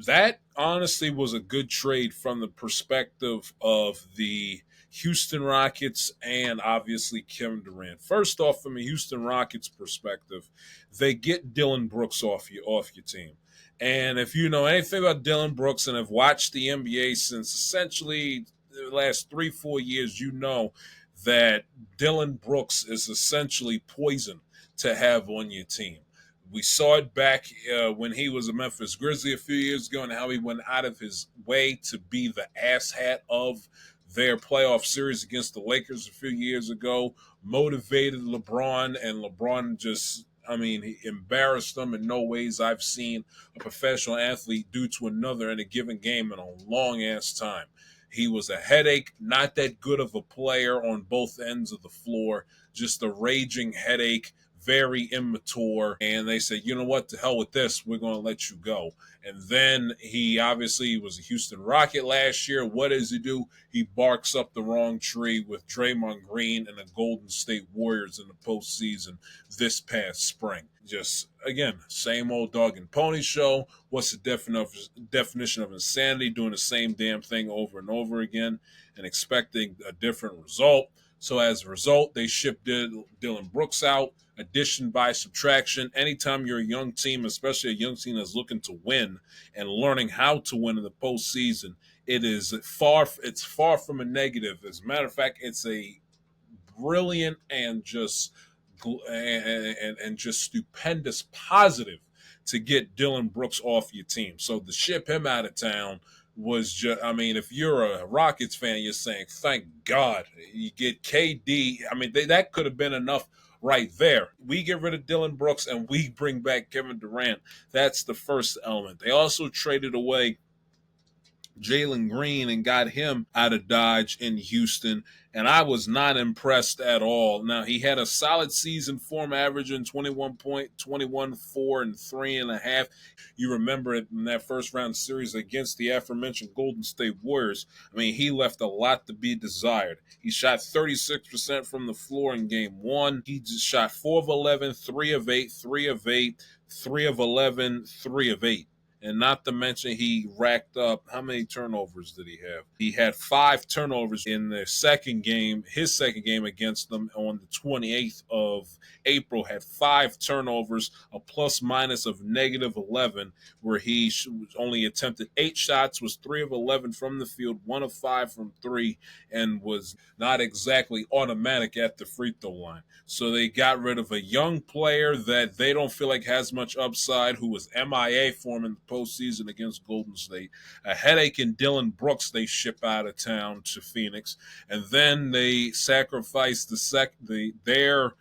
That honestly was a good trade from the perspective of the Houston Rockets and obviously Kevin Durant. First off, from a Houston Rockets perspective, they get Dylan Brooks off your team. And if you know anything about Dylan Brooks and have watched the NBA since essentially the last 3-4 years, you know that Dylan Brooks is essentially poison to have on your team. We saw it back when he was a Memphis Grizzly a few years ago and how he went out of his way to be the asshat of their playoff series against the Lakers a few years ago, motivated LeBron, and LeBron just, he embarrassed them in no ways I've seen a professional athlete do to another in a given game in a long ass time. He was a headache, not that good of a player on both ends of the floor, just a raging headache, very immature. And they said, you know what, to hell with this, we're going to let you go. And then he obviously was a Houston Rocket last year. What does he do? He barks up the wrong tree with Draymond Green and the Golden State Warriors in the postseason this past spring. Just, again, same old dog and pony show. What's the definition of insanity? Doing the same damn thing over and over again and expecting a different result. So as a result, they shipped Dylan Brooks out. Addition by subtraction. Anytime you're a young team, especially a young team that's looking to win and learning how to win in the postseason, it's far from a negative. As a matter of fact, it's a brilliant and just stupendous positive to get Dylan Brooks off your team. So to ship him out of town was just, if you're a Rockets fan, you're saying, thank God you get KD. That could have been enough right there. We get rid of Dylan Brooks and we bring back Kevin Durant. That's the first element. They also traded away Jalen Green and got him out of Dodge in Houston, and I was not impressed at all. Now, he had a solid season for him, averaging 21 point, 21, 4, and 3.5. You remember it in that first round series against the aforementioned Golden State Warriors. He left a lot to be desired. He shot 36% from the floor in game one. He just shot 4 of 11, 3 of 8, 3 of 8, 3 of 11, 3 of 8. And not to mention, he racked up, how many turnovers did he have? He had 5 turnovers in his second game against them on the 28th of April, had 5 turnovers, a plus minus of -11, where he only attempted 8 shots, was 3 of 11 from the field, 1 of 5 from 3, and was not exactly automatic at the free throw line. So they got rid of a young player that they don't feel like has much upside, who was MIA for him in the postseason against Golden State. A headache in Dylan Brooks they ship out of town to Phoenix, and then they sacrifice their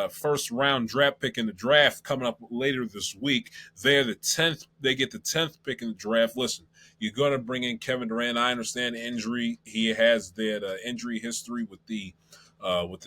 first round draft pick in the draft coming up later this week. They're the 10th. They get the 10th pick in the draft. Listen, you're going to bring in Kevin Durant. I understand injury. He has that injury history with the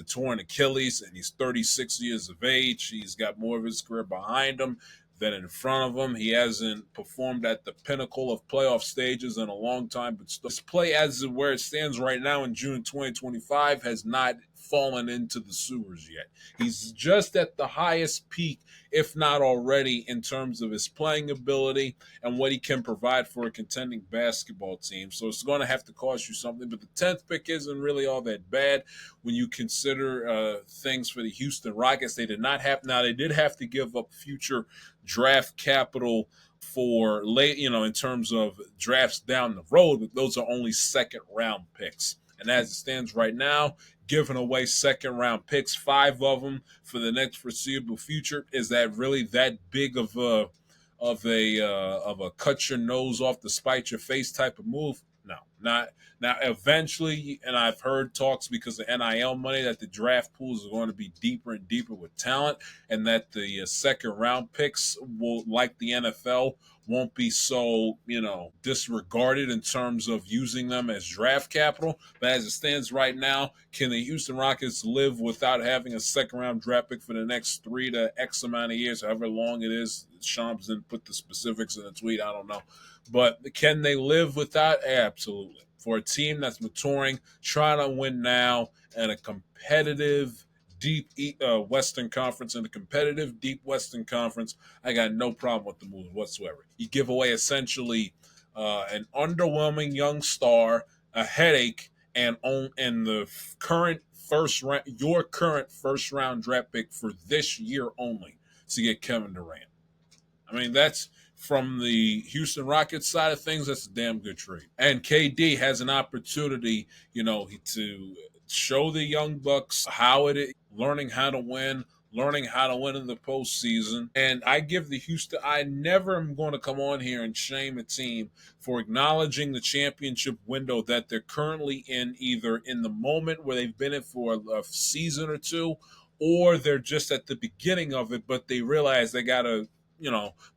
torn Achilles, and he's 36 years of age. He's got more of his career behind him than in front of him. He hasn't performed at the pinnacle of playoff stages in a long time, but his play as where it stands right now in June 2025 has not fallen into the sewers yet. He's just at the highest peak, if not already, in terms of his playing ability and what he can provide for a contending basketball team. So it's going to have to cost you something, but the 10th pick isn't really all that bad when you consider things for the Houston Rockets. They did have to give up future draft capital for late, in terms of drafts down the road, but those are only second round picks. And as it stands right now, giving away second round picks, 5 of them for the next foreseeable future, is that really that big of a cut your nose off to spite your face type of move? No, not now. Eventually, and I've heard talks because of NIL money that the draft pools are going to be deeper and deeper with talent, and that the second round picks will, like the NFL, won't be so disregarded in terms of using them as draft capital. But as it stands right now, can the Houston Rockets live without having a second round draft pick for the next 3 to X amount of years, however long it is? Shams didn't put the specifics in the tweet. I don't know. But can they live without? Absolutely. For a team that's maturing, trying to win now, and a competitive deep Western Conference, I got no problem with the move whatsoever. You give away essentially an underwhelming young star, a headache, and the your current first round draft pick for this year only to get Kevin Durant. I mean, that's from the Houston Rockets side of things, that's a damn good trade. And KD has an opportunity, to show the young Bucks how it is, learning how to win in the postseason. And I never am going to come on here and shame a team for acknowledging the championship window that they're currently in, either in the moment where they've been in for a season or two, or they're just at the beginning of it, but they realize they got to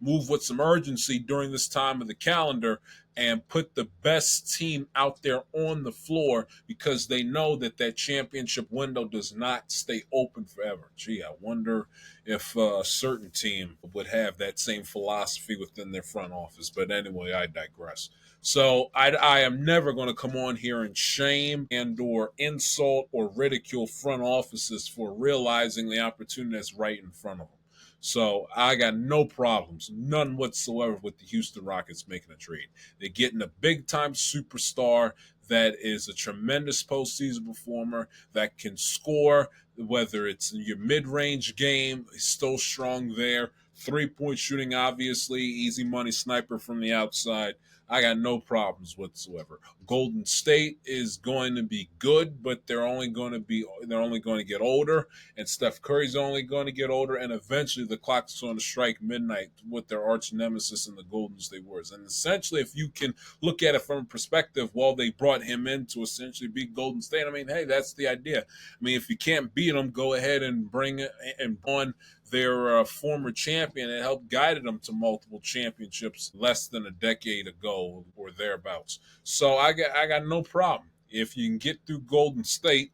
move with some urgency during this time of the calendar and put the best team out there on the floor, because they know that championship window does not stay open forever. Gee, I wonder if a certain team would have that same philosophy within their front office. But anyway, I digress. So I am never going to come on here and shame and or insult or ridicule front offices for realizing the opportunity that's right in front of them. So I got no problems, none whatsoever, with the Houston Rockets making a trade. They're getting a big-time superstar that is a tremendous postseason performer that can score, whether it's in your mid-range game, he's still strong there. 3-point shooting, obviously, easy money sniper from the outside. I got no problems whatsoever. Golden State is going to be good, but they're only going to get older, and Steph Curry's only going to get older, and eventually the clock's going to strike midnight with their arch nemesis in the Golden State Warriors. And essentially, if you can look at it from a perspective, they brought him in to essentially beat Golden State. I mean, hey, that's the idea. I mean, if you can't beat them, go ahead and bring it and on their former champion and helped guide them to multiple championships less than a decade ago or thereabouts. So I got no problem. If you can get through Golden State,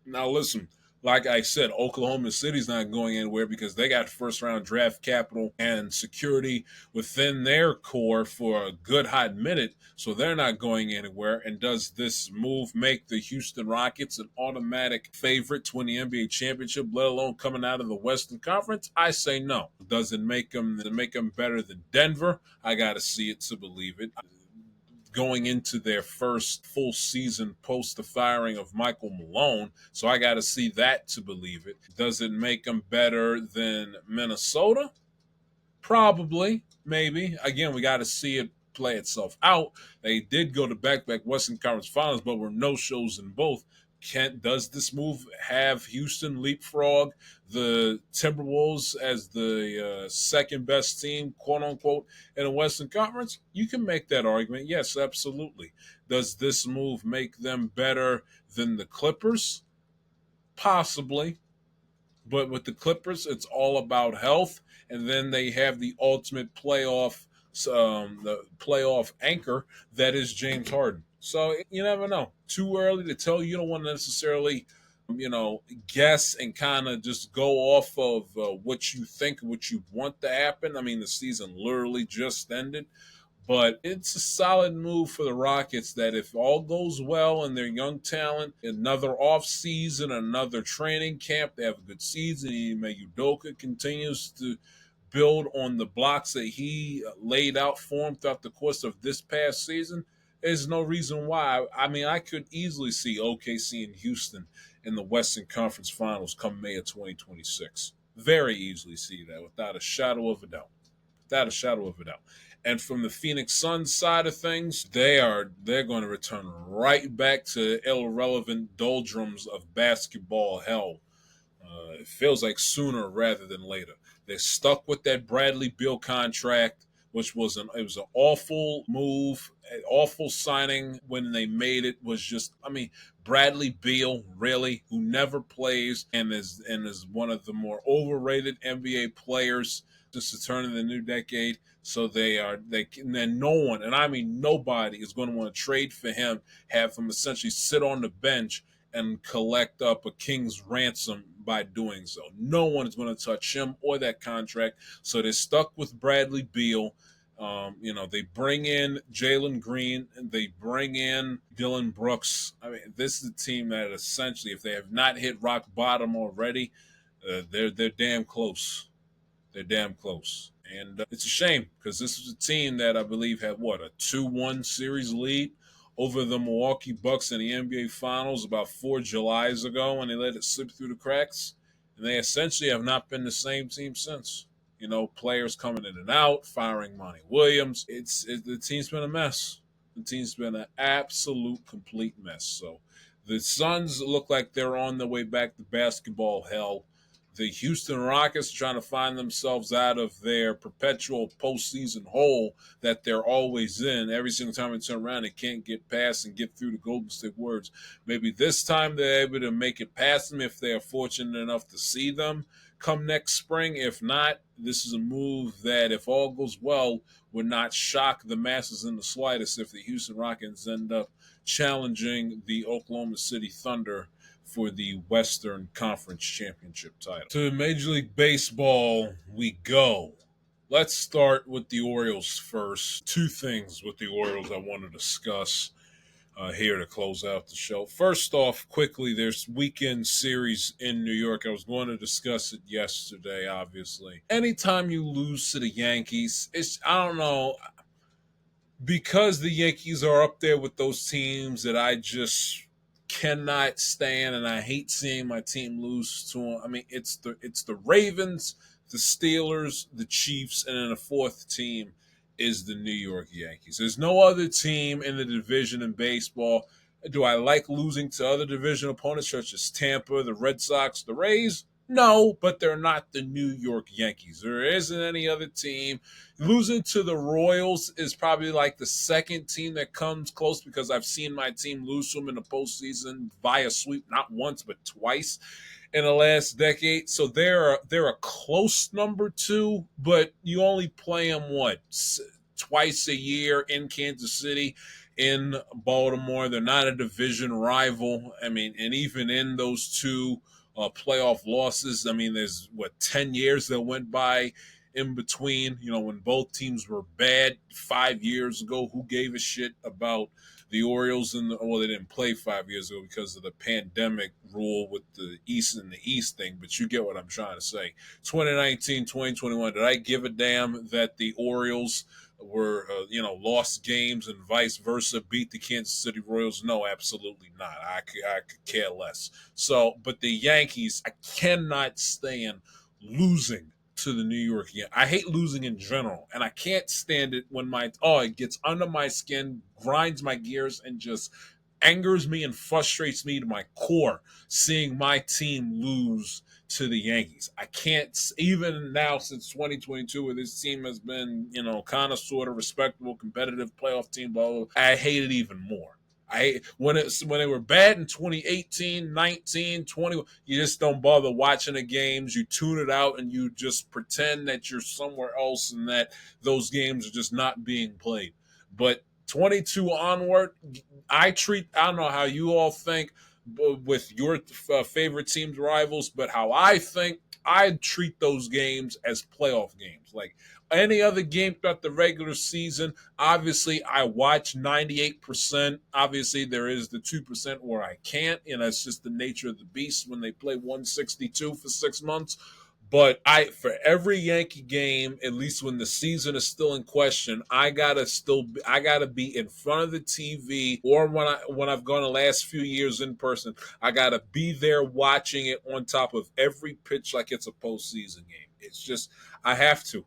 now listen, like I said, Oklahoma City's not going anywhere because they got first round draft capital and security within their core for a good hot minute, so they're not going anywhere. And does this move make the Houston Rockets an automatic favorite to win the NBA championship, let alone coming out of the Western Conference? I say no. Does it make them better than Denver? I got to see it to believe it. Going into their first full season post the firing of Michael Malone. So I got to see that to believe it. Does it make them better than Minnesota? Probably, maybe. Again, we got to see it play itself out. They did go to back-to-back Western Conference Finals, but were no shows in both. Does this move have Houston leapfrog the Timberwolves as the second best team, quote unquote, in the Western Conference? You can make that argument. Yes, absolutely. Does this move make them better than the Clippers? Possibly. But with the Clippers, it's all about health, and then they have the playoff anchor that is James Harden. So you never know. Too early to tell. You don't want to necessarily, guess and kind of just go off of what you think, what you want to happen. I mean, the season literally just ended. But it's a solid move for the Rockets that if all goes well and their young talent, another off season, another training camp, they have a good season. Ime Udoka continues to build on the blocks that he laid out for him throughout the course of this past season. There's no reason why. I mean, I could easily see OKC and Houston in the Western Conference Finals come May of 2026. Very easily see that without a shadow of a doubt. Without a shadow of a doubt. And from the Phoenix Suns side of things, they're going to return right back to irrelevant doldrums of basketball hell. It feels like sooner rather than later. They're stuck with that Bradley Beal contract, which was an awful move, an awful signing when they made it. Was just, I mean, Bradley Beal, really, who never plays and is one of the more overrated NBA players since the turn of the new decade. So then no one, and I mean nobody, is going to want to trade for him, have him essentially sit on the bench and collect up a king's ransom by doing so. No one is going to touch him or that contract. So they're stuck with Bradley Beal. They bring in Jalen Green and they bring in Dylan Brooks. I mean, this is a team that essentially, if they have not hit rock bottom already, they're damn close. They're damn close. And it's a shame because this was a team that I believe had, a 2-1 series lead over the Milwaukee Bucks in the NBA Finals about 4 Julys ago, and they let it slip through the cracks. And they essentially have not been the same team since. Players coming in and out, firing Monty Williams. The team's been a mess. The team's been an absolute complete mess. So the Suns look like they're on their way back to basketball hell. The Houston Rockets trying to find themselves out of their perpetual postseason hole that they're always in. Every single time they turn around, they can't get past and get through the Golden State Warriors. Maybe this time they're able to make it past them if they are fortunate enough to see them come next spring. If not, this is a move that, if all goes well, would not shock the masses in the slightest if the Houston Rockets end up challenging the Oklahoma City Thunder for the Western Conference Championship title. To Major League Baseball we go. Let's start with the Orioles first. Two things with the Orioles I want to discuss here to close out the show. First off, quickly, there's weekend series in New York. I was going to discuss it yesterday, obviously. Anytime you lose to the Yankees, I don't know, because the Yankees are up there with those teams that I just cannot stand, and I hate seeing my team lose to them. I mean, it's the Ravens, the Steelers, the Chiefs, and then the fourth team is the New York Yankees. There's no other team in the division in baseball. Do I like losing to other division opponents such as Tampa, the Red Sox, the Rays? No, but they're not the New York Yankees. There isn't any other team. Losing to the Royals is probably like the second team that comes close, because I've seen my team lose to them in the postseason via sweep, not once but twice in the last decade. So they're a close number two, but you only play them twice a year in Kansas City, in Baltimore. They're not a division rival. I mean, and even in those two playoff losses, I mean, there's 10 years that went by in between, when both teams were bad 5 years ago. Who gave a shit about the Orioles? They didn't play 5 years ago because of the pandemic rule with the East and the East thing, but you get what I'm trying to say. 2019, 2021, did I give a damn that the Orioles were, lost games and vice versa, beat the Kansas City Royals? No, absolutely not. I could care less. So, but the Yankees, I cannot stand losing to the New York Yankees. I hate losing in general, and I can't stand it when it gets under my skin, grinds my gears, and just angers me and frustrates me to my core seeing my team lose to the Yankees. I can't, even now since 2022, where this team has been, kind of sort of respectable, competitive playoff team, blah, blah, blah, I hate it even more. When they were bad in 2018, 19, 20, you just don't bother watching the games. You tune it out and you just pretend that you're somewhere else and that those games are just not being played. But 22 onward, I don't know how you all think with your favorite team's rivals, but how I think, I treat those games as playoff games. Like any other game throughout the regular season, obviously I watch 98%. Obviously there is the 2% where I can't, it's just the nature of the beast when they play 162 for 6 months. But for every Yankee game, at least when the season is still in question, I gotta be in front of the TV, or when I've gone the last few years in person, I gotta be there watching it on top of every pitch like it's a postseason game. It's just I have to,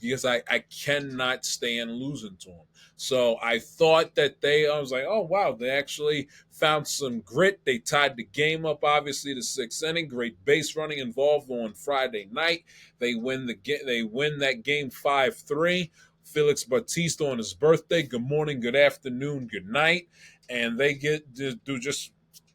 because I cannot stand losing to them. So I thought that I was like, oh wow, they actually found some grit. They tied the game up, obviously, the sixth inning. Great base running involved on Friday night. They win that game 5-3. Felix Bautista on his birthday. Good morning, good afternoon, good night. And they get to do just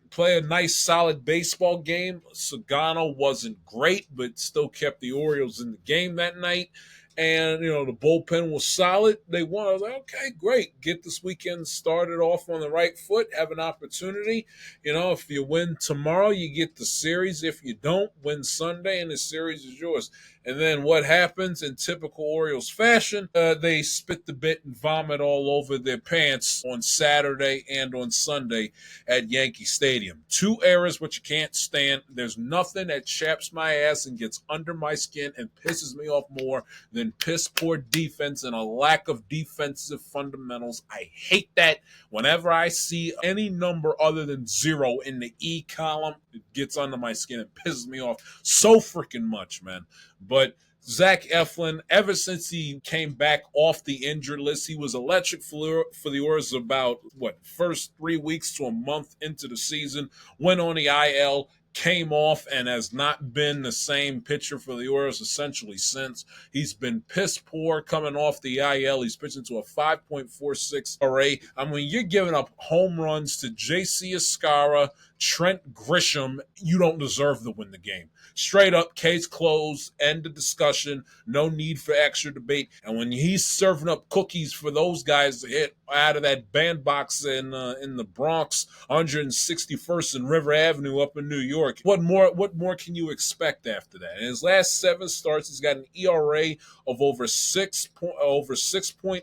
play a nice, solid baseball game. Sagano wasn't great, but still kept the Orioles in the game that night. And, the bullpen was solid. They won. I was like, okay, great. Get this weekend started off on the right foot. Have an opportunity. If you win tomorrow, you get the series. If you don't, win Sunday, and the series is yours. And then what happens in typical Orioles fashion? They spit the bit and vomit all over their pants on Saturday and on Sunday at Yankee Stadium. 2 errors, which you can't stand. There's nothing that chaps my ass and gets under my skin and pisses me off more than piss poor defense and a lack of defensive fundamentals. I hate that. Whenever I see any number other than 0 in the E column, it gets under my skin and pisses me off so freaking much, man. But Zach Eflin, ever since he came back off the injured list, he was electric for the Orioles about, first 3 weeks to a month into the season, went on the IL, came off, and has not been the same pitcher for the Orioles essentially since. He's been piss poor coming off the IL. He's pitching to a 5.46 ERA. I mean, you're giving up home runs to J.C. Escara, Trent Grisham. You don't deserve to win the game. Straight up, case closed, end of discussion, no need for extra debate. And when he's serving up cookies for those guys to hit out of that bandbox in the Bronx, 161st and River Avenue up in New York, what more can you expect after that? In his last 7 starts, he's got an ERA of over 6.8,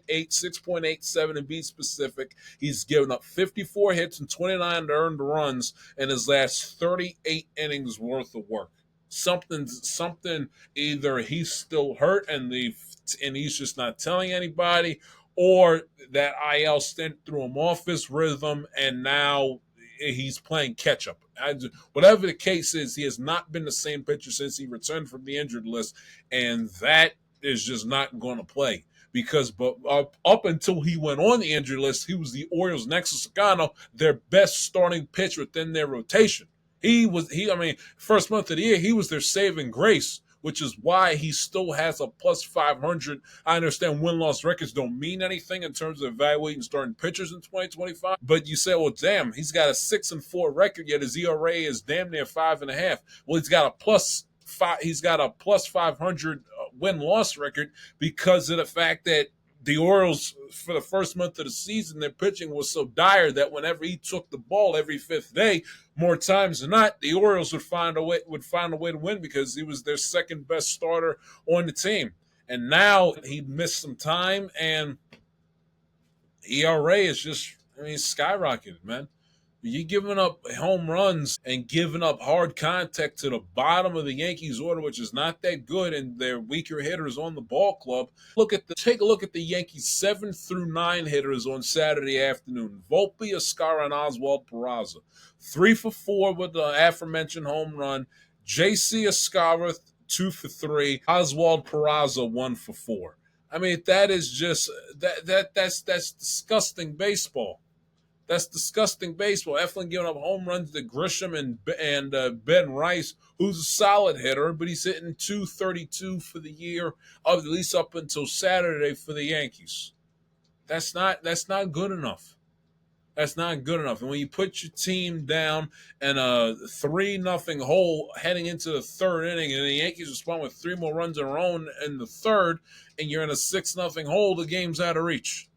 6.87 to be specific. He's given up 54 hits and 29 earned runs in his last 38 innings worth of work. Something. Either he's still hurt and he's just not telling anybody, or that IL stint threw him off his rhythm, and now he's playing catch up. Whatever the case is, he has not been the same pitcher since he returned from the injured list, and that is just not going to play. Because up until he went on the injured list, he was the Orioles' next to Sagano, their best starting pitcher within their rotation. First month of the year, he was their saving grace, which is why he still has a plus 500. I understand win-loss records don't mean anything in terms of evaluating starting pitchers in 2025, but you say, well, damn, he's got a 6-4 record, yet his ERA is damn near 5.5. Well, he's got a plus 500 win-loss record because of the fact that the Orioles, for the first month of the season, their pitching was so dire that whenever he took the ball every 5th day, more times than not, the Orioles would find a way to win because he was their second best starter on the team. And now he missed some time, and ERA is just, skyrocketed, man. You're giving up home runs and giving up hard contact to the bottom of the Yankees order, which is not that good, and their weaker hitters on the ball club. Take a look at the Yankees 7 through 9 hitters on Saturday afternoon. Volpe, Escara, and Oswald Peraza. 3 for 4 with the aforementioned home run. J.C. Escara, 2 for 3. Oswald Peraza, 1 for 4. That is just that's disgusting baseball. That's disgusting baseball. Eflin giving up home runs to Grisham and Ben Rice, who's a solid hitter, but he's hitting 232 for the year, at least up until Saturday for the Yankees. That's not good enough. That's not good enough. And when you put your team down in a 3-0 hole heading into the third inning, and the Yankees respond with 3 more runs of their own in the third, and you're in a 6-0 hole, the game's out of reach.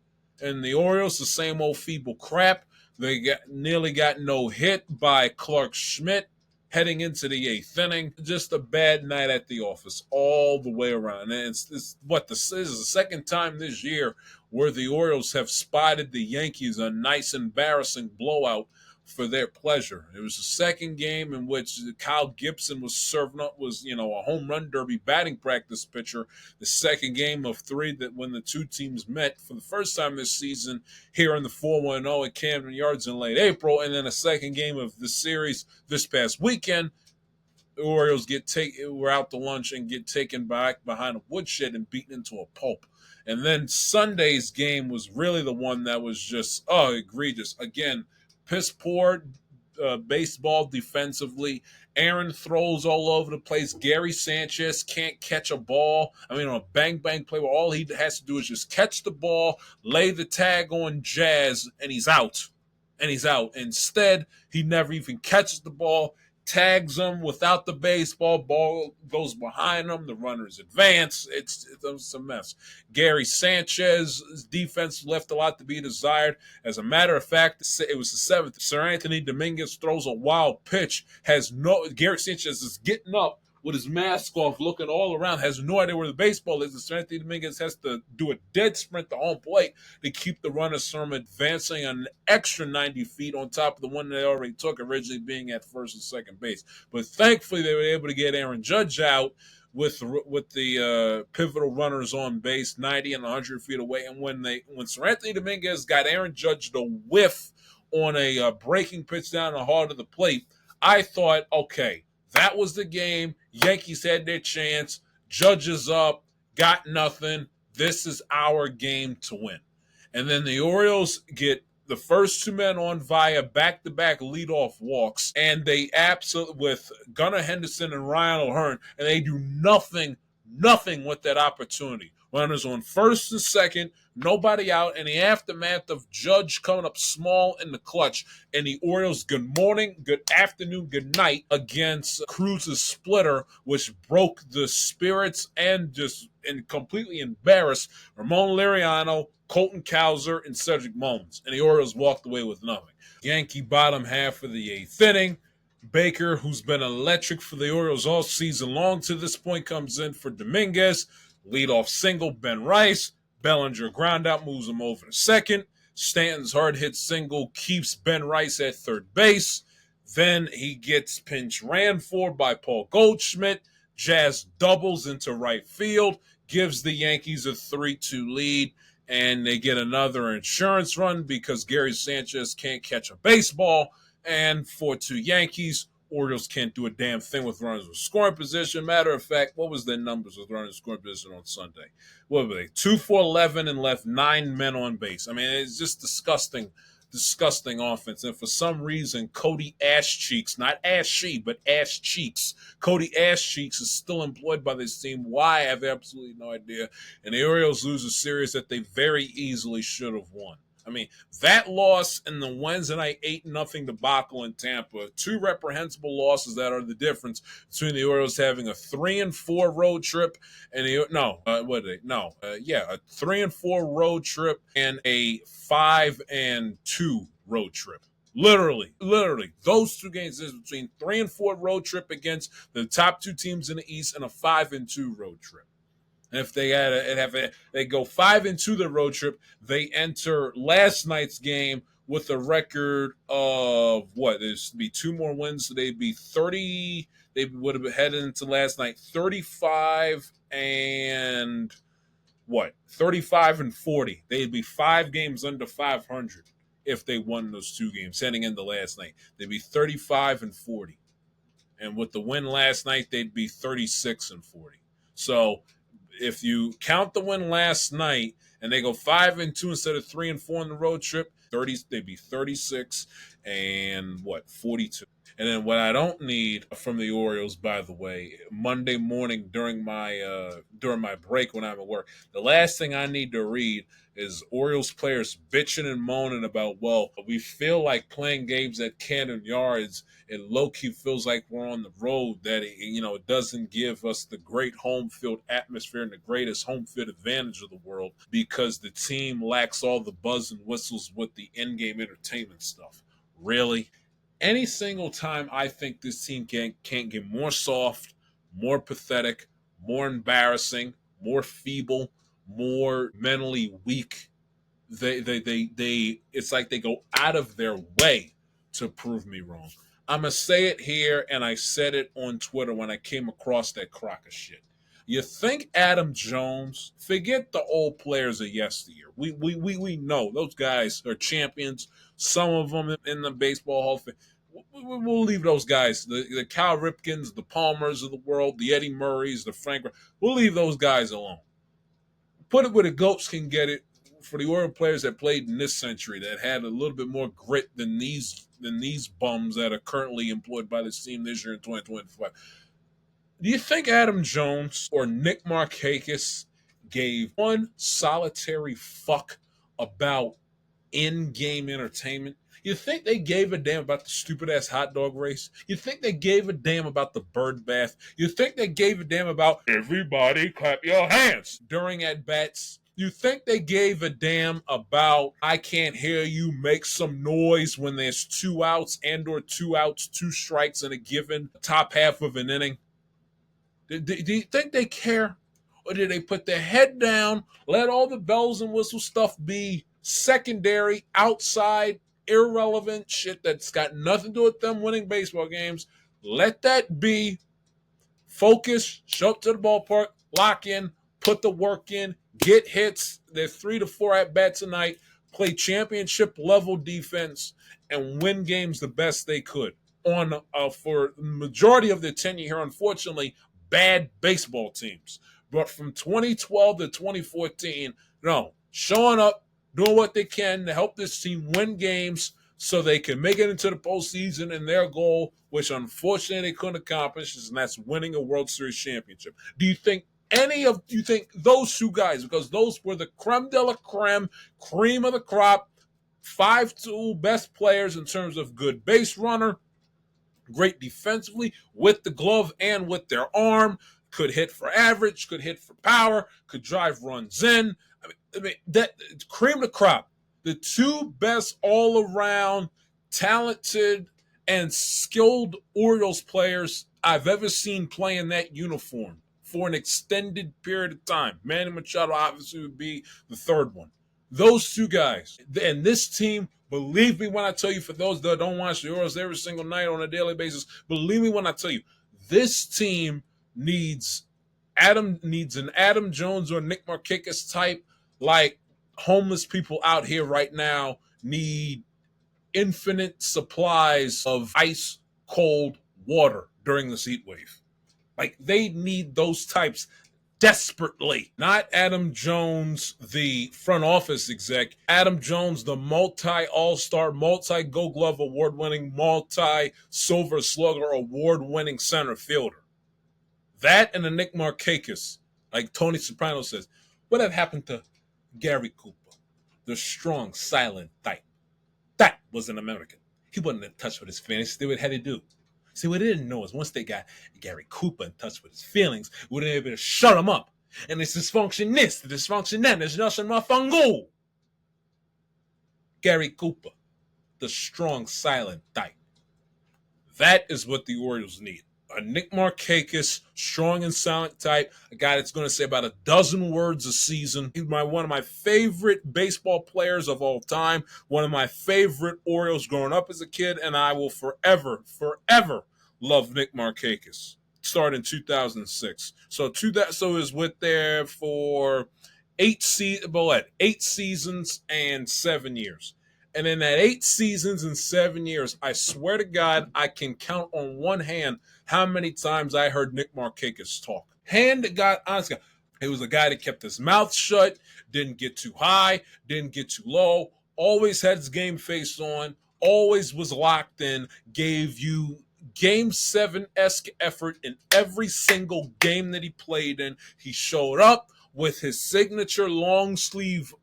And the Orioles, the same old feeble crap. They nearly got no hit by Clark Schmidt heading into the 8th inning. Just a bad night at the office all the way around. And this is the second time this year where the Orioles have spotted the Yankees a nice embarrassing blowout for their pleasure. It was the second game in which Kyle Gibson was serving up, a home run derby batting practice pitcher. The second game of 3 that when the two teams met for the first time this season here in the 4-1-0 at Camden Yards in late April, and then a second game of the series this past weekend. The Orioles were out to lunch and get taken back behind a woodshed and beaten into a pulp. And then Sunday's game was really the one that was just egregious. Again, piss poor baseball defensively. Aaron throws all over the place. Gary Sanchez can't catch a ball. On a bang-bang play where all he has to do is just catch the ball, lay the tag on Jazz, and he's out. Instead, he never even catches the ball, tags him without the baseball, ball goes behind him, the runners advance. It's a mess. Gary Sanchez's defense left a lot to be desired. As a matter of fact, it was the 7th. Sir Anthony Dominguez throws a wild pitch. Gary Sanchez is getting up with his mask off, looking all around, has no idea where the baseball is. And Sir Anthony Dominguez has to do a dead sprint to home plate to keep the runners from advancing an extra 90 feet on top of the one they already took, originally being at first and second base. But thankfully, they were able to get Aaron Judge out with the pivotal runners on base, 90 and 100 feet away. And when Sir Anthony Dominguez got Aaron Judge to whiff on a breaking pitch down the heart of the plate, I thought, okay, that was the game. Yankees had their chance. Judge is up. Got nothing. This is our game to win. And then the Orioles get the first 2 men on via back-to-back leadoff walks. And they with Gunnar Henderson and Ryan O'Hearn, and they do nothing with that opportunity. Runners on first and second, nobody out, in the aftermath of Judge coming up small in the clutch, and the Orioles, good morning, good afternoon, good night against Cruz's splitter, which broke the spirits and completely embarrassed Ramon Liriano, Colton Cowser, and Cedric Mullins. And the Orioles walked away with nothing. Yankee bottom half of the 8th inning. Baker, who's been electric for the Orioles all season long to this point, comes in for Dominguez. Leadoff single, Ben Rice. Bellinger ground out, moves him over to second. Stanton's hard hit single keeps Ben Rice at third base. Then he gets pinch ran for by Paul Goldschmidt. Jazz doubles into right field, gives the Yankees a 3-2 lead, and they get another insurance run because Gary Sanchez can't catch a baseball. And 4-2 Yankees. Orioles can't do a damn thing with runners in scoring position. Matter of fact, what was their numbers with runners in scoring position on Sunday? What were they? 2 for 11 and left 9 men on base. It's just disgusting offense. And for some reason, Cody Ash-Cheeks, not Ash-She, but Ash-Cheeks, Cody Ash-Cheeks is still employed by this team. Why? I have absolutely no idea. And the Orioles lose a series that they very easily should have won. That loss and the Wednesday night 8-0 debacle in Tampa, 2 reprehensible losses that are the difference between the Orioles having a 3-4 road trip and a 3-4 road trip and a 5-2 road trip. Literally, those 2 games is between 3-4 road trip against the top 2 teams in the East and a 5-2 road trip. And if they they go 5-2 the road trip, they enter last night's game with a record of what? There's be 2 more wins, so they'd be 30. They would have headed into last night 35 and 40. They'd be 5 games under 500 if they won those 2 games heading into last night. They'd be 35 and 40, and with the win last night, they'd be 36 and 40. So if you count the win last night and they go 5-2 instead of 3-4 on the road trip, they'd be 36 and 42. And then what I don't need from the Orioles, by the way, Monday morning during my break when I'm at work, the last thing I need to read is Orioles players bitching and moaning about, well, we feel like playing games at Camden Yards. It low-key feels like we're on the road, that it doesn't give us the great home field atmosphere and the greatest home field advantage of the world because the team lacks all the buzz and whistles with the in-game entertainment stuff. Really? Any single time I think this team can't get more soft, more pathetic, more embarrassing, more feeble, more mentally weak, they it's like they go out of their way to prove me wrong. I'm gonna say it here, and I said it on Twitter when I came across that crock of shit. You think Adam Jones? Forget the old players of yesteryear. We know those guys are champions. Some of them in the baseball Hall of Fame. We'll leave those guys, the Cal Ripkins, the Palmers of the world, the Eddie Murrays, the Frank. We'll leave those guys alone. Put it where the goats can get it. For the Oriole players that played in this century, that had a little bit more grit than these bums that are currently employed by this team this year in 2025. Do you think Adam Jones or Nick Markakis gave one solitary fuck about in-game entertainment? You think they gave a damn about the stupid-ass hot dog race? You think they gave a damn about the bird bath? You think they gave a damn about everybody clap your hands during at-bats? You think they gave a damn about I can't hear you, make some noise when there's 2 outs and or 2 outs, 2 strikes in a given top half of an inning? Do you think they care? Or did they put their head down, let all the bells and whistle stuff be secondary, outside, irrelevant shit that's got nothing to do with them winning baseball games? Let that be. Focus, show up to the ballpark, lock in, put the work in, get hits. There's 3 to 4 at-bats a night, play championship-level defense, and win games the best they could. For the majority of their tenure here, unfortunately, bad baseball teams. But from 2012 to 2014, no, showing up, doing what they can to help this team win games so they can make it into the postseason and their goal, which unfortunately they couldn't accomplish, and that's winning a World Series championship. Do you think those 2 guys, because those were the creme de la creme, cream of the crop, 5 best players in terms of good base runner, great defensively, with the glove and with their arm, could hit for average, could hit for power, could drive runs in. I mean that cream of the crop. The 2 best all-around, talented, and skilled Orioles players I've ever seen play in that uniform for an extended period of time. Manny Machado obviously would be the 3rd one. Those 2 guys. And this team, believe me when I tell you, for those that don't watch the Orioles every single night on a daily basis, believe me when I tell you, this team needs an Adam Jones or Nick Markakis type, like homeless people out here right now need infinite supplies of ice cold water during this heat wave. Like, they need those types desperately. Not Adam Jones, the front office exec. Adam Jones, the multi-all-star, multi-Gold Glove award-winning, multi-Silver Slugger award-winning center fielder. That and the Nick Markakis, like Tony Soprano says. What had happened to Gary Cooper, the strong, silent type? That was an American. He wasn't in touch with his feelings. They would have to do. See, what they didn't know is once they got Gary Cooper in touch with his feelings, we would have been able to shut him up. And it's dysfunction this, the dysfunction that, there's nothing mafango. Gary Cooper, the strong, silent type. That is what the Orioles need. A Nick Markakis, strong and silent type, a guy that's going to say about 12 words a season. He's one of my favorite baseball players of all time, one of my favorite Orioles growing up as a kid, and I will forever, forever love Nick Markakis. Started in 2006. So he was with there for 8 seasons and 7 years. And in that 8 seasons and 7 years, I swear to God, I can count on one hand how many times I heard Nick Markakis talk. Hand to God, honest God. He was a guy that kept his mouth shut, didn't get too high, didn't get too low, always had his game face on, always was locked in, gave you Game 7-esque effort in every single game that he played in. He showed up with his signature long sleeve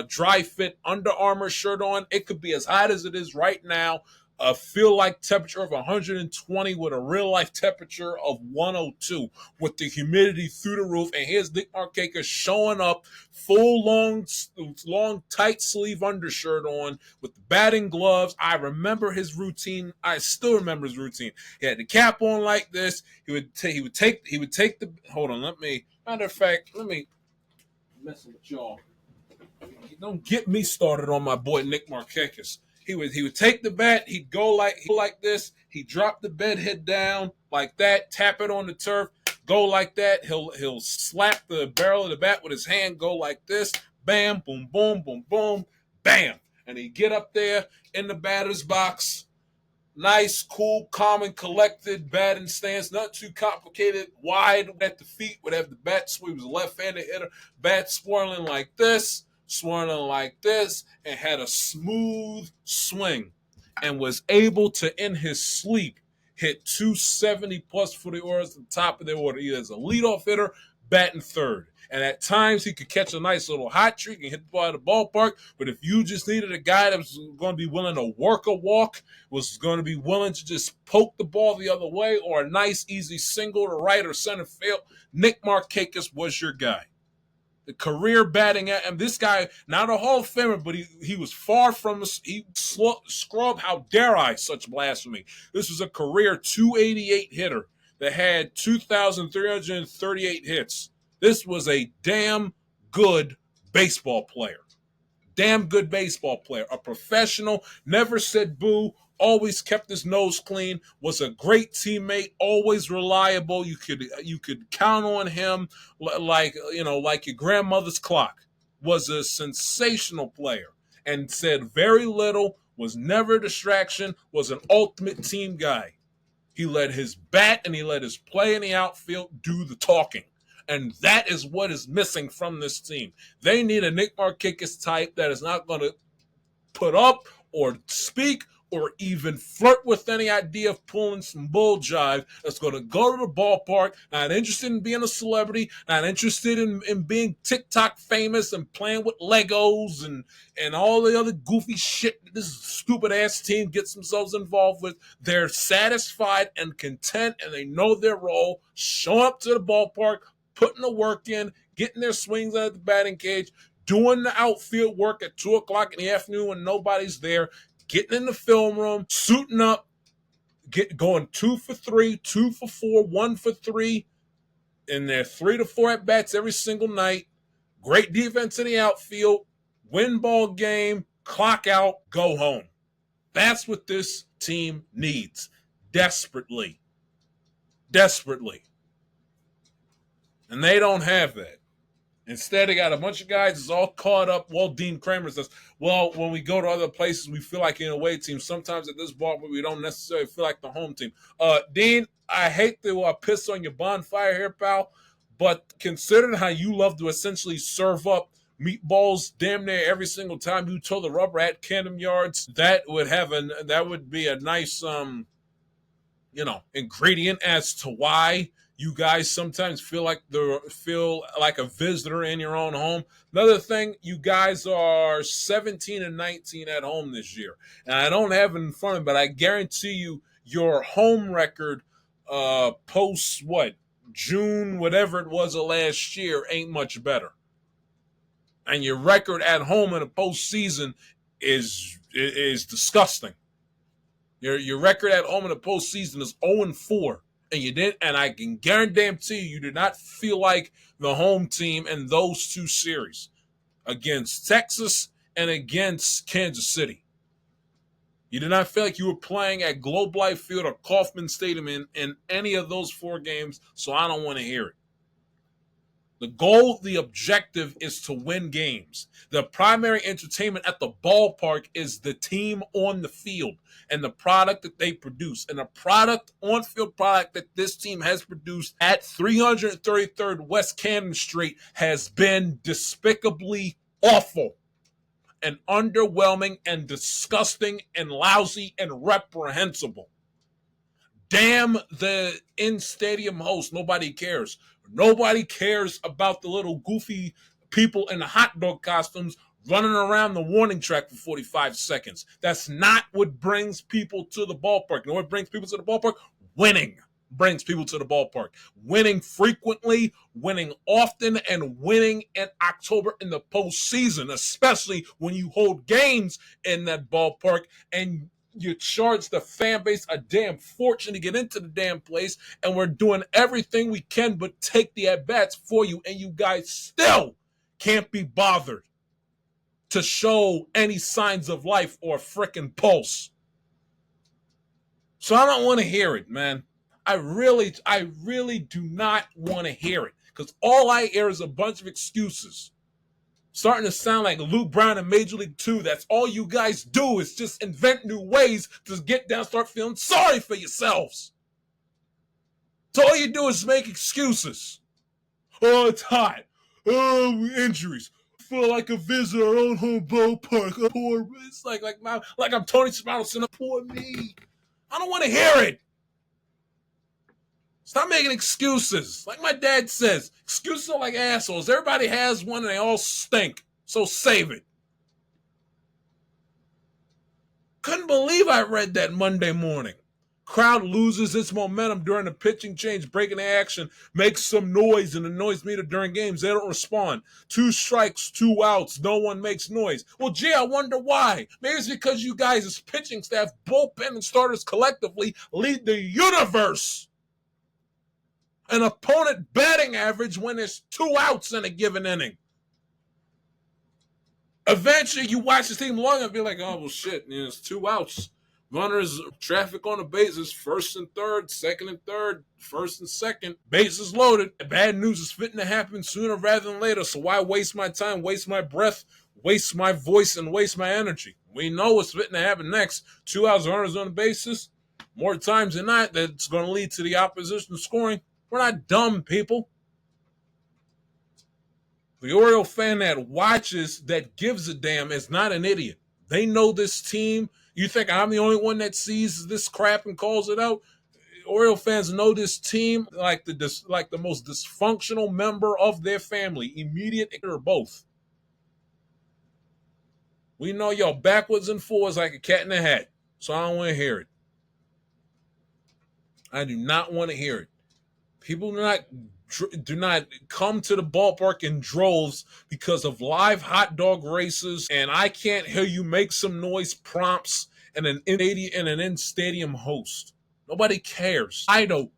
dry fit Under Armour shirt on. It could be as hot as it is right now. A feel like temperature of 120 with a real life temperature of 102 with the humidity through the roof. And here's Nick Markakis showing up full long tight sleeve undershirt on with the batting gloves. I remember his routine. I still remember his routine. He had the cap on like this. He would take the, hold on, matter of fact, let me messing with y'all. Don't get me started on my boy Nick Markakis. He would take the bat, he'd go like this, he'd drop the bed head down like that, tap it on the turf, go like that. He'll slap the barrel of the bat with his hand, go like this, bam, boom, boom, boom, boom, bam. And he'd get up there in the batter's box. Nice, cool, calm, and collected batting stance. Not too complicated. Wide at the feet. Would have the bat swing. He was a left-handed hitter. Bat swirling like this, and had a smooth swing. And was able to, in his sleep, hit 270 plus for the Orioles at the top of their order, either as a leadoff hitter, batting third. And at times he could catch a nice little hot streak and hit the ball at the ballpark. But if you just needed a guy that was going to be willing to work a walk, was going to be willing to just poke the ball the other way, or a nice easy single to right or center field, Nick Markakis was your guy. The career batting at him. This guy, not a Hall of Famer, but he was far from us. He scrubbed, how dare I, such blasphemy. This was a career 288 hitter that had 2,338 hits. This was a damn good baseball player. A professional, never said boo, always kept his nose clean, was a great teammate, always reliable. You could count on him like your grandmother's clock. Was a sensational player and said very little, was never a distraction, was an ultimate team guy. He let his bat and he let his play in the outfield do the talking. And that is what is missing from this team. They need a Nick Markakis type that is not going to put up or speak or even flirt with any idea of pulling some bull jive. That's going to go to the ballpark, not interested in being a celebrity, not interested in being TikTok famous and playing with Legos and all the other goofy shit that this stupid-ass team gets themselves involved with. They're satisfied and content, and they know their role. Show up to the ballpark, putting the work in, getting their swings out of the batting cage, doing the outfield work at 2 o'clock in the afternoon when nobody's there, getting in the film room, suiting up, going 2 for 3, 2 for 4, 1 for 3, in their 3 to 4 at-bats every single night. Great defense in the outfield, win ball game, clock out, go home. That's what this team needs. Desperately. And they don't have that. Instead, they got a bunch of guys that's all caught up. Well, Dean Kramer says, well, when we go to other places, we feel like in a away team. Sometimes at this ball, we don't necessarily feel like the home team. Dean, I hate to piss on your bonfire here, pal, but considering how you love to essentially serve up meatballs damn near every single time you toe the rubber at Camden Yards, that would be a nice ingredient as to why you guys sometimes feel like a visitor in your own home. Another thing, you guys are 17-19 at home this year. And I don't have it in front of me, but I guarantee you your home record post June, whatever it was of last year, ain't much better. And your record at home in the postseason is disgusting. Your record at home in the postseason is 0-4. And you didn't, and I can guarantee you did not feel like the home team in those 2 series against Texas and against Kansas City. You did not feel like you were playing at Globe Life Field or Kauffman Stadium in any of those 4 games, so I don't want to hear it. The goal, the objective is to win games. The primary entertainment at the ballpark is the team on the field and the product that they produce. And the product, on-field product that this team has produced at 333rd West Cannon Street has been despicably awful. and underwhelming and disgusting and lousy and reprehensible. Damn the in-stadium host. Nobody cares. Nobody cares about the little goofy people in the hot dog costumes running around the warning track for 45 seconds. That's not what brings people to the ballpark. You know what brings people to the ballpark? Winning brings people to the ballpark. Winning frequently, winning often, and winning in October in the postseason, especially when you hold games in that ballpark and you charge the fan base a damn fortune to get into the damn place, and we're doing everything we can but take the at-bats for you, and you guys still can't be bothered to show any signs of life or frickin' pulse. So I don't want to hear it, man. I really do not want to hear it, because all I hear is a bunch of excuses. Starting to sound like Luke Brown in Major League 2. That's all you guys do, is just invent new ways to get down, start feeling sorry for yourselves. So all you do is make excuses. Oh, it's hot. Oh, injuries. I feel like a visitor our own home ballpark. Poor, it's like I'm Tony Soprano saying, poor me. I don't want to hear it. Stop making excuses. Like my dad says, excuses are like assholes. Everybody has one and they all stink. So save it. Couldn't believe I read that Monday morning. Crowd loses its momentum during the pitching change, breaking the action, makes some noise in the noise meter during games. They don't respond. 2 strikes, 2 outs, no one makes noise. Well, gee, I wonder why. Maybe it's because you guys as pitching staff, bullpen and starters collectively lead the universe. An opponent batting average when there's 2 outs in a given inning. Eventually, you watch the team long enough and be like, oh, well, shit, it's 2 outs. Runners, traffic on the bases, first and third, second and third, first and second, bases loaded. Bad news is fitting to happen sooner rather than later, so why waste my time, waste my breath, waste my voice, and waste my energy? We know what's fitting to happen next. 2 outs, runners on the bases. More times than not, that's going to lead to the opposition scoring. We're not dumb, people. The Oriole fan that watches, that gives a damn, is not an idiot. They know this team. You think I'm the only one that sees this crap and calls it out? Oriole fans know this team like the most dysfunctional member of their family, immediate or both. We know y'all backwards and forwards like a cat in a hat, so I don't want to hear it. I do not want to hear it. People do not come to the ballpark in droves because of live hot dog races, and I can't hear you make some noise prompts and an in-stadium host. Nobody cares. I don't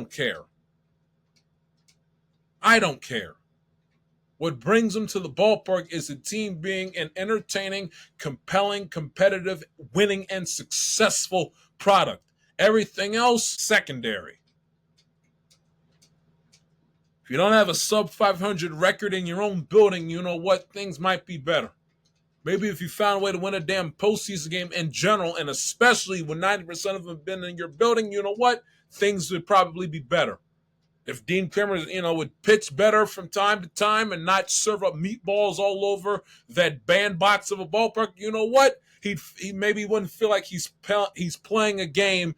care. I don't care. What brings them to the ballpark is the team being an entertaining, compelling, competitive, winning, and successful product. Everything else, secondary. If you don't have a sub 500 record in your own building, you know what? Things might be better. Maybe if you found a way to win a damn postseason game in general, and especially when 90% of them have been in your building, you know what? Things would probably be better. If Dean Kremer, would pitch better from time to time and not serve up meatballs all over that bandbox of a ballpark, you know what? He maybe wouldn't feel like he's playing a game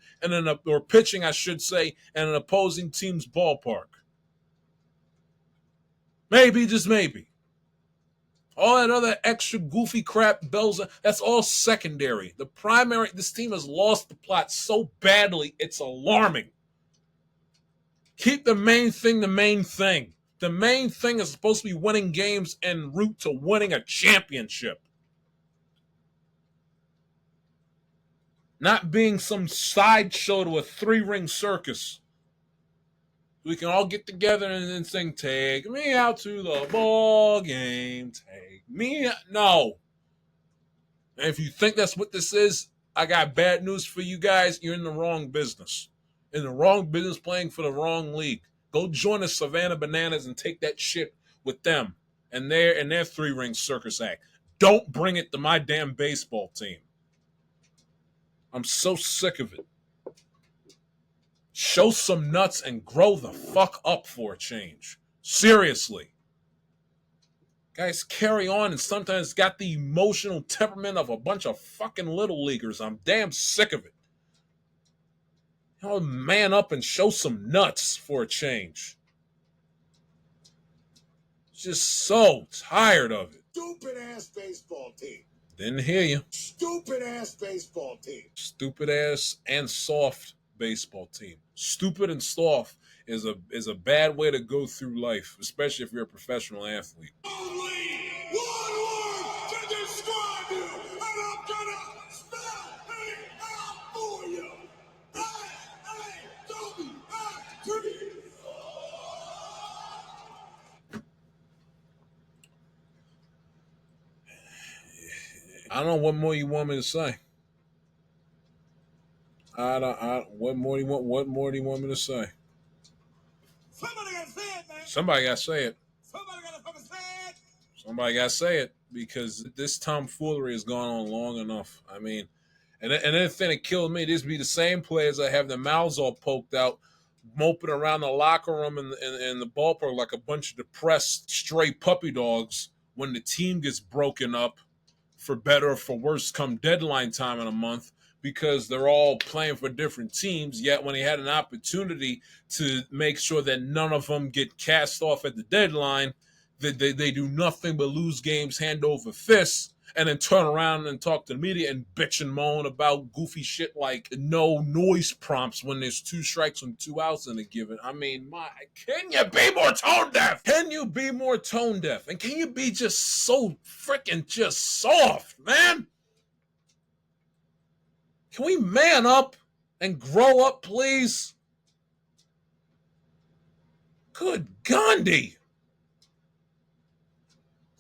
or pitching, I should say, in an opposing team's ballpark. Maybe, just maybe. All that other extra goofy crap, bells, that's all secondary. The primary, this team has lost the plot so badly, it's alarming. Keep the main thing the main thing. The main thing is supposed to be winning games en route to winning a championship. Not being some sideshow to a 3-ring circus. We can all get together and then sing, take me out to the ball game, take me out. No. And if you think that's what this is, I got bad news for you guys. You're in the wrong business. In the wrong business, playing for the wrong league. Go join the Savannah Bananas and take that shit with them and their 3-ring circus act. Don't bring it to my damn baseball team. I'm so sick of it. Show some nuts and grow the fuck up for a change. Seriously. Guys carry on and sometimes got the emotional temperament of a bunch of fucking little leaguers. I'm damn sick of it. You know, man up and show some nuts for a change. Just so tired of it. Stupid ass baseball team. Didn't hear you. Stupid ass baseball team. Stupid ass and soft baseball team. Stupid and soft is a bad way to go through life, especially if you're a professional athlete. Only one word to describe you, and I'm gonna spell it out for you. SAWFT. I don't know what more you want me to say. What more do you want? What more do you want me to say? Somebody gotta say it, man. Somebody gotta say it. Somebody gotta fucking say it. Somebody gotta say it because this tomfoolery has gone on long enough. I mean, and then the thing that killed me, these be the same players that have their mouths all poked out, moping around the locker room and in the ballpark like a bunch of depressed stray puppy dogs when the team gets broken up, for better or for worse, come deadline time in a month, because they're all playing for different teams. Yet when they had an opportunity to make sure that none of them get cast off at the deadline, they do nothing but lose games hand over fist, and then turn around and talk to the media and bitch and moan about goofy shit like no noise prompts when there's 2 strikes and 2 outs in a given. I mean, can you be more tone deaf? Can you be more tone deaf? And can you be just so freaking just soft, man? Can we man up and grow up, please? Good Gandhi.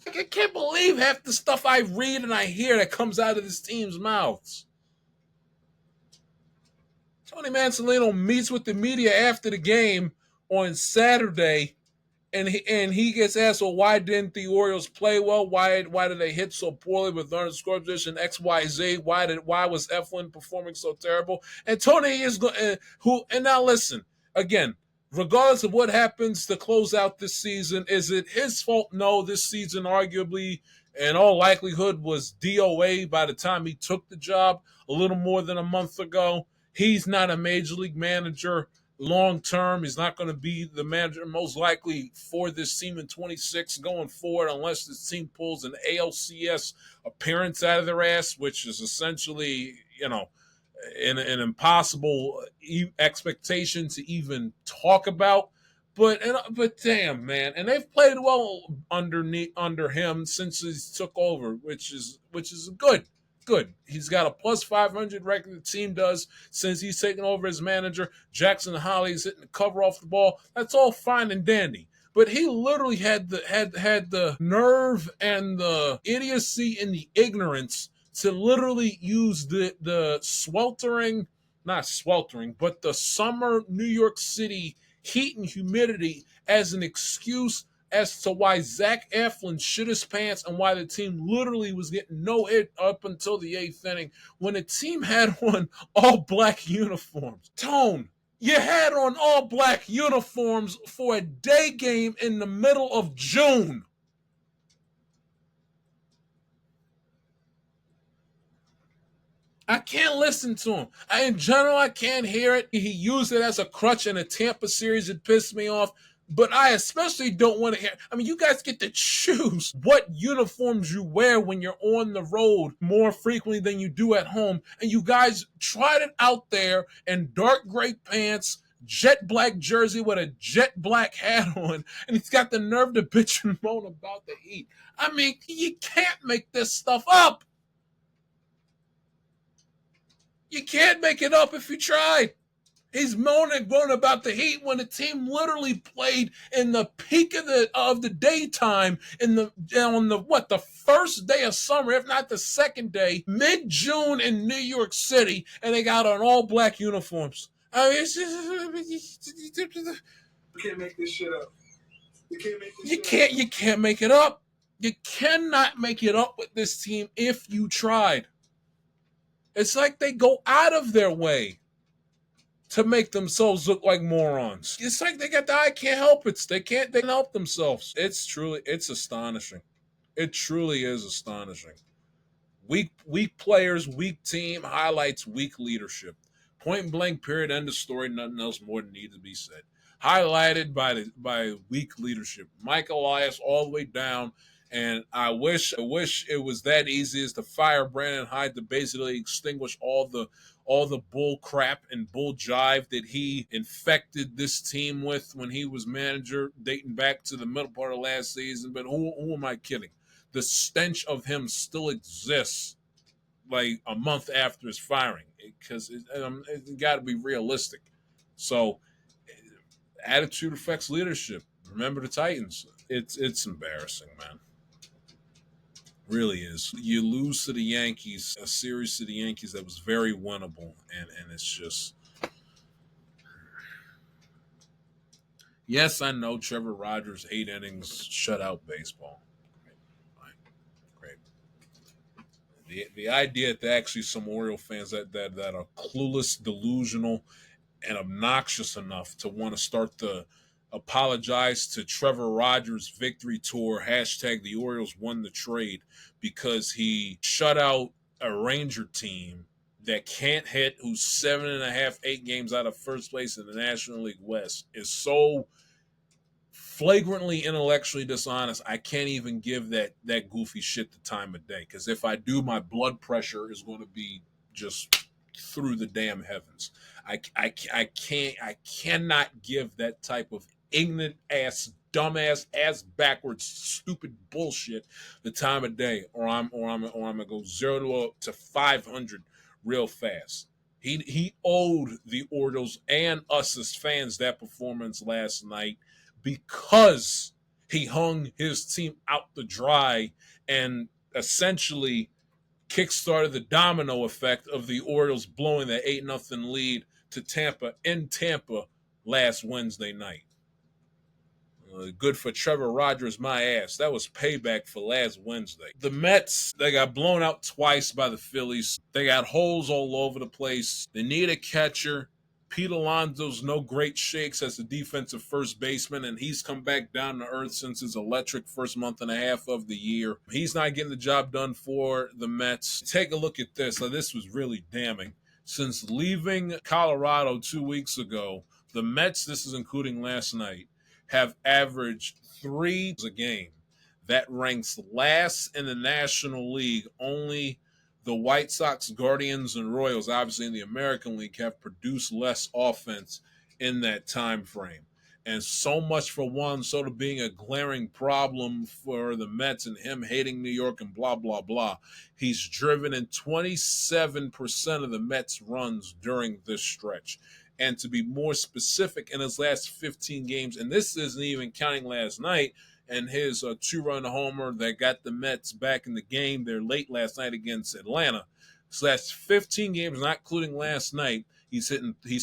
I can't believe half the stuff I read and I hear that comes out of this team's mouths. Tony Mansolino meets with the media after the game on Saturday, and he gets asked, well, why didn't the Orioles play well? Why did they hit so poorly with runner score position XYZ? Why was Eflin performing so terrible? And Tony is going and now listen again. Regardless of what happens to close out this season, is it his fault? No, this season arguably, in all likelihood, was DOA by the time he took the job a little more than a month ago. He's not a major league manager long term. He's not going to be the manager most likely for this team in 26 going forward, unless this team pulls an ALCS appearance out of their ass, which is essentially, an impossible expectation to even talk about. But damn, man, and they've played well under him since he took over, which is good. Good. He's got a plus 500 record. The team does since he's taken over as manager. Jackson Holly's hitting the cover off the ball. That's all fine and dandy. But he literally had the nerve and the idiocy and the ignorance to literally use the the summer New York City heat and humidity as an excuse as to why Zach Eflin shit his pants and why the team literally was getting no hit up until the 8th inning when the team had on all black uniforms. Tone, you had on all black uniforms for a day game in the middle of June. I can't listen to him. In general, I can't hear it. He used it as a crutch in a Tampa series. It pissed me off. But I especially don't want to hear. I mean, you guys get to choose what uniforms you wear when you're on the road more frequently than you do at home. And you guys tried it out there in dark gray pants, jet black jersey with a jet black hat on, and he's got the nerve to bitch and moan about the heat. I mean, you can't make this stuff up. You can't make it up if you tried. He's moaning about the heat when the team literally played in the peak of the daytime on the first day of summer, if not the second day, mid-June in New York City, and they got on all black uniforms. I mean, it's just, you can't make this shit up. You can't make it up. You cannot make it up with this team if you tried. It's like they go out of their way to make themselves look like morons. It's like they got the I can't help it. They can't help themselves. It's astonishing. It truly is astonishing. Weak players, weak team, highlights weak leadership. Point blank, period, end of story, nothing else more than needs to be said. Highlighted by weak leadership. Mike Elias all the way down. And I wish it was that easy as to fire Brandon Hyde to basically extinguish all the bull crap and bull jive that he infected this team with when he was manager, dating back to the middle part of last season. But who am I kidding? The stench of him still exists like a month after his firing because it got to be realistic. So attitude affects leadership. Remember the Titans. It's embarrassing, man. Really is. You lose to the Yankees, a series to the Yankees that was very winnable, and it's just. Yes, I know Trevor Rogers, 8 innings, shutout baseball. Great. The idea that actually some Oriole fans that are clueless, delusional, and obnoxious enough to want to start to apologize to Trevor Rogers' victory tour, hashtag the Orioles won the trade, because he shut out a Ranger team that can't hit, who's 7.5, 8 games out of first place in the National League West, is so flagrantly intellectually dishonest. I can't even give that goofy shit the time of day, because if I do, my blood pressure is going to be just through the damn heavens. I cannot give that type of ignorant ass, dumbass, ass backwards, stupid bullshit the time of day, or I'm gonna go 0 to 500 real fast. He owed the Orioles and us as fans that performance last night, because he hung his team out to dry and essentially kickstarted the domino effect of the Orioles blowing that 8-0 lead to Tampa in Tampa last Wednesday night. Good for Trevor Rogers, my ass. That was payback for last Wednesday. The Mets, they got blown out twice by the Phillies. They got holes all over the place. They need a catcher. Pete Alonso's no great shakes as a defensive first baseman, and he's come back down to earth since his electric first month and a half of the year. He's not getting the job done for the Mets. Take a look at this. Now, this was really damning. Since leaving Colorado 2 weeks ago, the Mets, this is including last night, have averaged 3 a game. That ranks last in the National League. Only the White Sox, Guardians, and Royals, obviously in the American League, have produced less offense in that time frame. And so much for Juan Soto being a glaring problem for the Mets and him hating New York and blah, blah, blah. He's driven in 27% of the Mets' runs during this stretch. And to be more specific, in his last 15 games, and this isn't even counting last night, and his 2-run homer that got the Mets back in the game there late last night against Atlanta. His last 15 games, not including last night, he's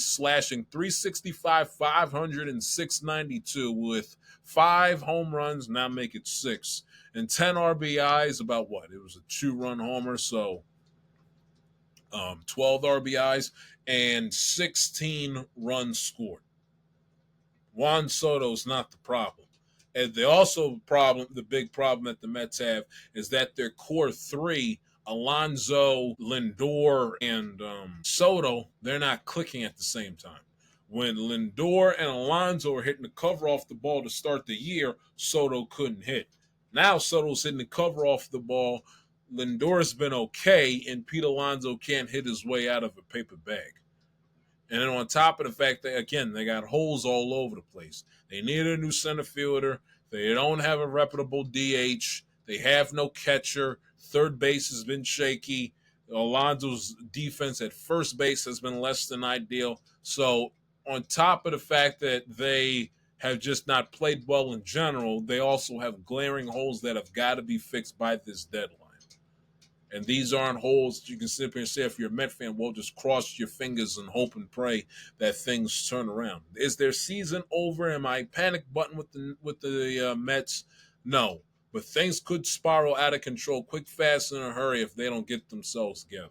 slashing 365, 500, and 692 with 5 home runs, now make it 6, and 10 RBIs. About what? It was a 2-run homer, so 12 RBIs and 16 runs scored. Juan Soto's not the problem. And the big problem that the Mets have is that their core 3, Alonso, Lindor, and Soto, they're not clicking at the same time. When Lindor and Alonso are hitting the cover off the ball to start the year, Soto couldn't hit. Now Soto's hitting the cover off the ball. Lindor's been okay, and Pete Alonso can't hit his way out of a paper bag. And then on top of the fact that, again, they got holes all over the place. They need a new center fielder. They don't have a reputable DH. They have no catcher. Third base has been shaky. Alonso's defense at first base has been less than ideal. So on top of the fact that they have just not played well in general, they also have glaring holes that have got to be fixed by this deadline. And these aren't holes you can sit here and say, if you're a Met fan, well, just cross your fingers and hope and pray that things turn around. Is their season over? Am I panic button with the Mets? No. But things could spiral out of control quick, fast, in a hurry if they don't get themselves together.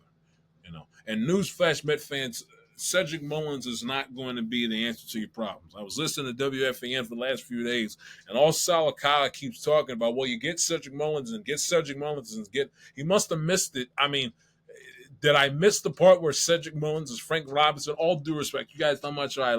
And newsflash, Met fans, Cedric Mullins is not going to be the answer to your problems. I was listening to WFAN for the last few days, and all Salakala keeps talking about, well, you get Cedric Mullins and get Cedric Mullins and get. He must have missed it. I mean, did I miss the part where Cedric Mullins is Frank Robinson? All due respect, you guys know how much I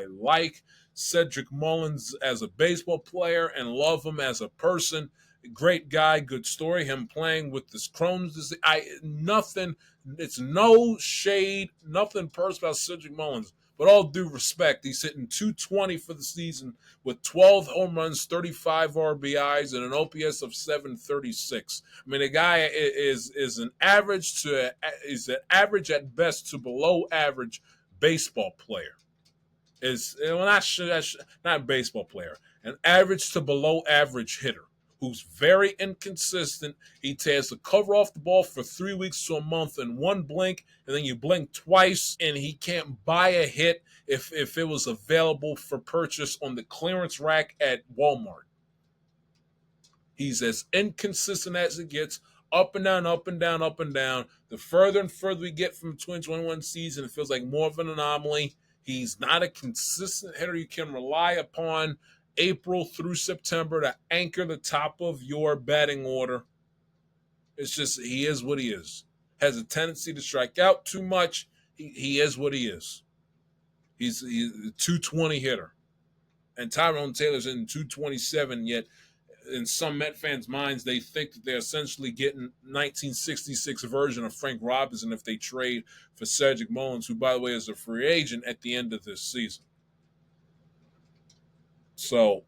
like Cedric Mullins as a baseball player and love him as a person. Great guy, good story. Him playing with this Crohn's disease. Nothing. It's no shade, nothing personal about Cedric Mullins. But all due respect, he's hitting 220 for the season with 12 home runs, 35 RBIs, and an OPS of 736. I mean, the guy is an average at best to below average baseball player. Not baseball player, an average to below average hitter who's very inconsistent. He has to cover off the ball for 3 weeks to a month in one blink, and then you blink twice, and he can't buy a hit if it was available for purchase on the clearance rack at Walmart. He's as inconsistent as it gets, up and down, up and down, up and down. The further and further we get from the 2021 season, it feels like more of an anomaly. He's not a consistent hitter you can rely upon April through September to anchor the top of your batting order. It's just, he is what he is. Has a tendency to strike out too much. He is what he is. He's a 220 hitter. And Tyrone Taylor's in 227, yet in some Met fans' minds, they think that they're essentially getting 1966 version of Frank Robinson if they trade for Cedric Mullins, who, by the way, is a free agent at the end of this season. So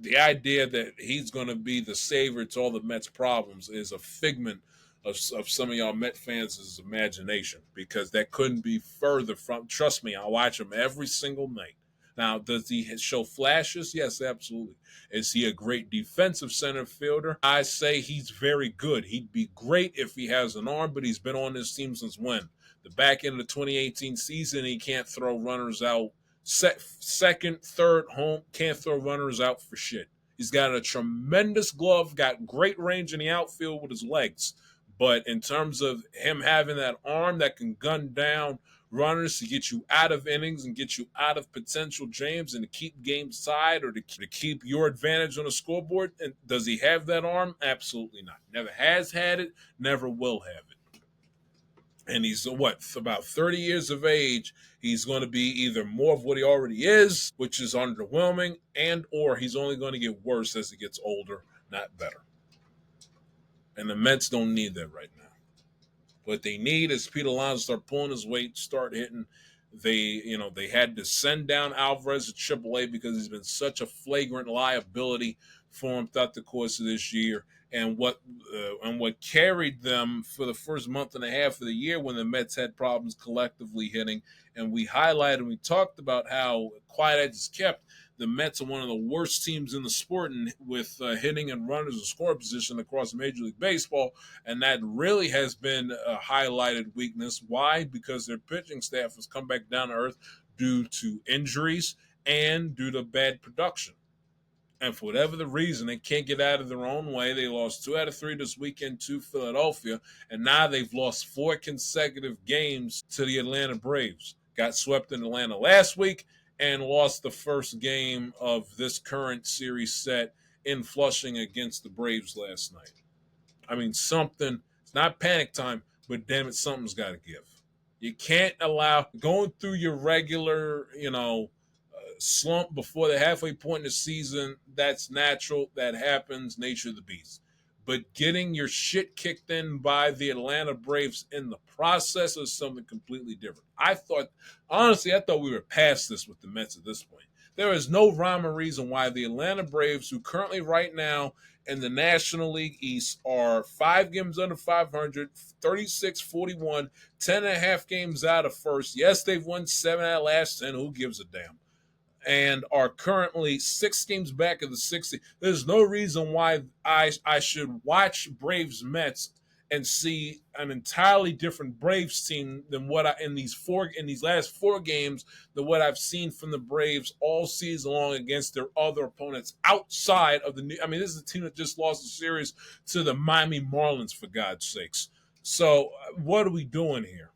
the idea that he's going to be the savior to all the Mets' problems is a figment of some of y'all Met fans' imagination, because that couldn't be further from. Trust me, I watch him every single night. Now, does he show flashes? Yes, absolutely. Is he a great defensive center fielder? I say he's very good. He'd be great if he has an arm, but he's been on this team since when? The back end of the 2018 season, he can't throw runners out. Second, third, home, can't throw runners out for shit. He's got a tremendous glove, got great range in the outfield with his legs. But in terms of him having that arm that can gun down runners to get you out of innings and get you out of potential jams and to keep games tied or to keep your advantage on the scoreboard, and does he have that arm? Absolutely not. Never has had it, never will have it. And he's, about 30 years of age. He's going to be either more of what he already is, which is underwhelming, and or he's only going to get worse as he gets older, not better. And the Mets don't need that right now. What they need is Pete Alonso to start pulling his weight, start hitting. They had to send down Alvarez to AAA because he's been such a flagrant liability for him throughout the course of this year. And what carried them for the first month and a half of the year when the Mets had problems collectively hitting, and we talked about how quiet edges kept. The Mets are one of the worst teams in the sport with hitting and runners in scoring position across Major League Baseball, and that really has been a highlighted weakness. Why? Because their pitching staff has come back down to earth due to injuries and due to bad production. And for whatever the reason, they can't get out of their own way. They lost 2 out of 3 this weekend to Philadelphia, and now they've lost 4 consecutive games to the Atlanta Braves. Got swept in Atlanta last week and lost the first game of this current series set in Flushing against the Braves last night. I mean, it's not panic time, but damn it, something's got to give. You can't allow going through your regular, slump before the halfway point in the season. That's natural. That happens. Nature of the beast. But getting your shit kicked in by the Atlanta Braves in the process is something completely different. I thought we were past this with the Mets at this point. There is no rhyme or reason why the Atlanta Braves, who currently right now in the National League East are 5 games under 500, 36-41, 10.5 games out of first. Yes, they've won 7 out of last 10. Who gives a damn? And are currently 6 games back of the 60. There's no reason why I should watch Braves Mets and see an entirely different Braves team than what in these last 4 games than what I've seen from the Braves all season long against their other opponents outside of this is a team that just lost the series to the Miami Marlins, for God's sakes. So what are we doing here?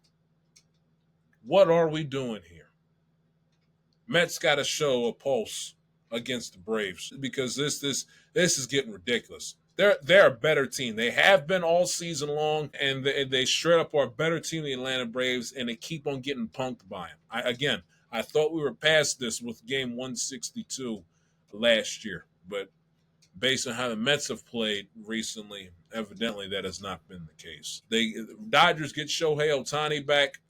What are we doing here? Mets got to show a pulse against the Braves because this is getting ridiculous. They're a better team. They have been all season long, and they straight up are a better team than the Atlanta Braves, and they keep on getting punked by them. I thought we were past this with Game 162 last year, but based on how the Mets have played recently, evidently that has not been the case. Dodgers get Shohei Ohtani back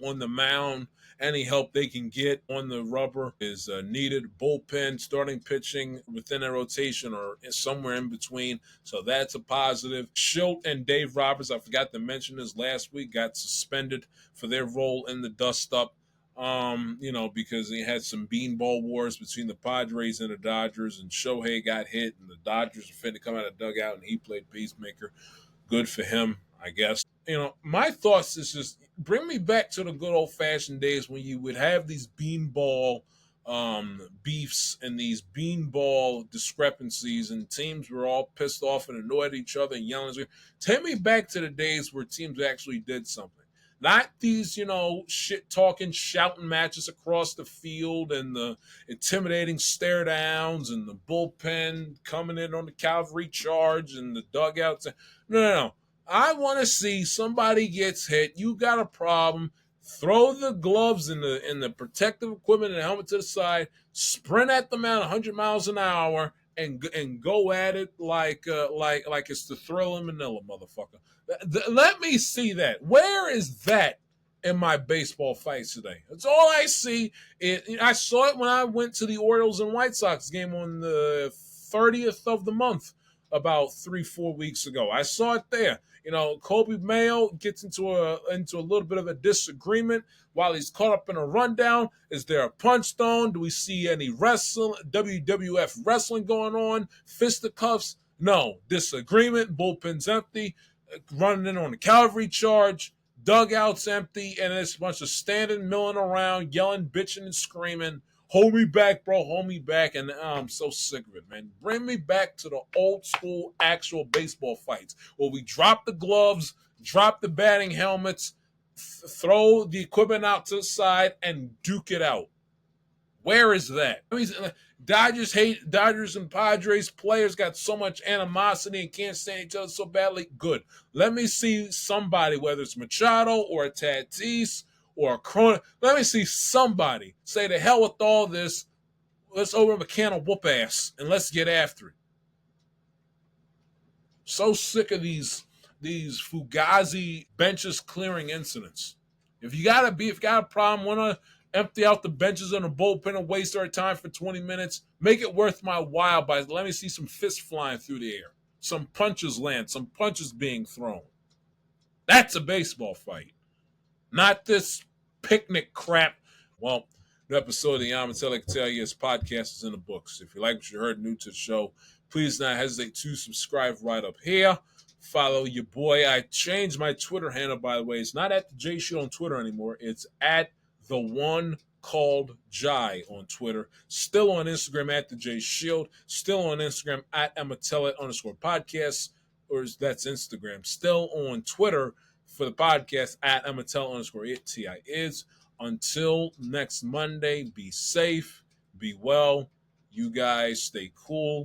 on the mound. Any help they can get on the rubber is needed. Bullpen, starting pitching within a rotation or somewhere in between. So that's a positive. Schilt and Dave Roberts, I forgot to mention this last week, got suspended for their role in the dust-up. Because they had some beanball wars between the Padres and the Dodgers, and Shohei got hit, and the Dodgers were finna come out of the dugout, and he played peacemaker. Good for him, I guess. My thoughts is just bring me back to the good old-fashioned days when you would have these beanball beefs and these beanball discrepancies, and teams were all pissed off and annoyed at each other and yelling. Take me back to the days where teams actually did something. Not these, shit-talking, shouting matches across the field and the intimidating stare-downs and the bullpen coming in on the cavalry charge and the dugouts. No. I want to see somebody gets hit. You got a problem. Throw the gloves and the protective equipment and the helmet to the side. Sprint at them at 100 miles an hour and go at it like it's the Thrill in Manila, motherfucker. Let me see that. Where is that in my baseball fights today? That's all I see. I saw it when I went to the Orioles and White Sox game on the 30th of the month about 3-4 weeks ago. I saw it there. Kobe Mayo gets into a little bit of a disagreement while he's caught up in a rundown. Is there a punch thrown? Do we see any WWF wrestling going on? Fisticuffs? No. Disagreement. Bullpen's empty. Running in on the cavalry charge. Dugouts empty. And there's a bunch of standing, milling around, yelling, bitching, and screaming. Hold me back, bro. Hold me back. And I'm so sick of it, man. Bring me back to the old school actual baseball fights where we drop the gloves, drop the batting helmets, throw the equipment out to the side, and duke it out. Where is that? Dodgers and Padres players got so much animosity and can't stand each other so badly. Good. Let me see somebody, whether it's Machado or a Tatis or a Corona. Let me see somebody say, to hell with all this. Let's open up a can of whoop ass and let's get after it. So sick of these Fugazi benches clearing incidents. If you got a problem, want to empty out the benches on a bullpen and waste our time for 20 minutes, make it worth my while by let me see some fists flying through the air, some punches land, some punches being thrown. That's a baseball fight. Not this picnic crap. Well, the episode of the Yamatel, I can tell you, his podcast is in the books. If you like what you heard new to the show, please not hesitate to subscribe right up here. Follow your boy. I changed my Twitter handle, by the way. It's not at the J Shield on Twitter anymore. It's at the one called Jai on Twitter. Still on Instagram at the J Shield. Still on Instagram at @Ematella_podcast. Or that's Instagram. Still on Twitter for the podcast at Ematella_TI. Until next Monday, be safe, be well. You guys stay cool.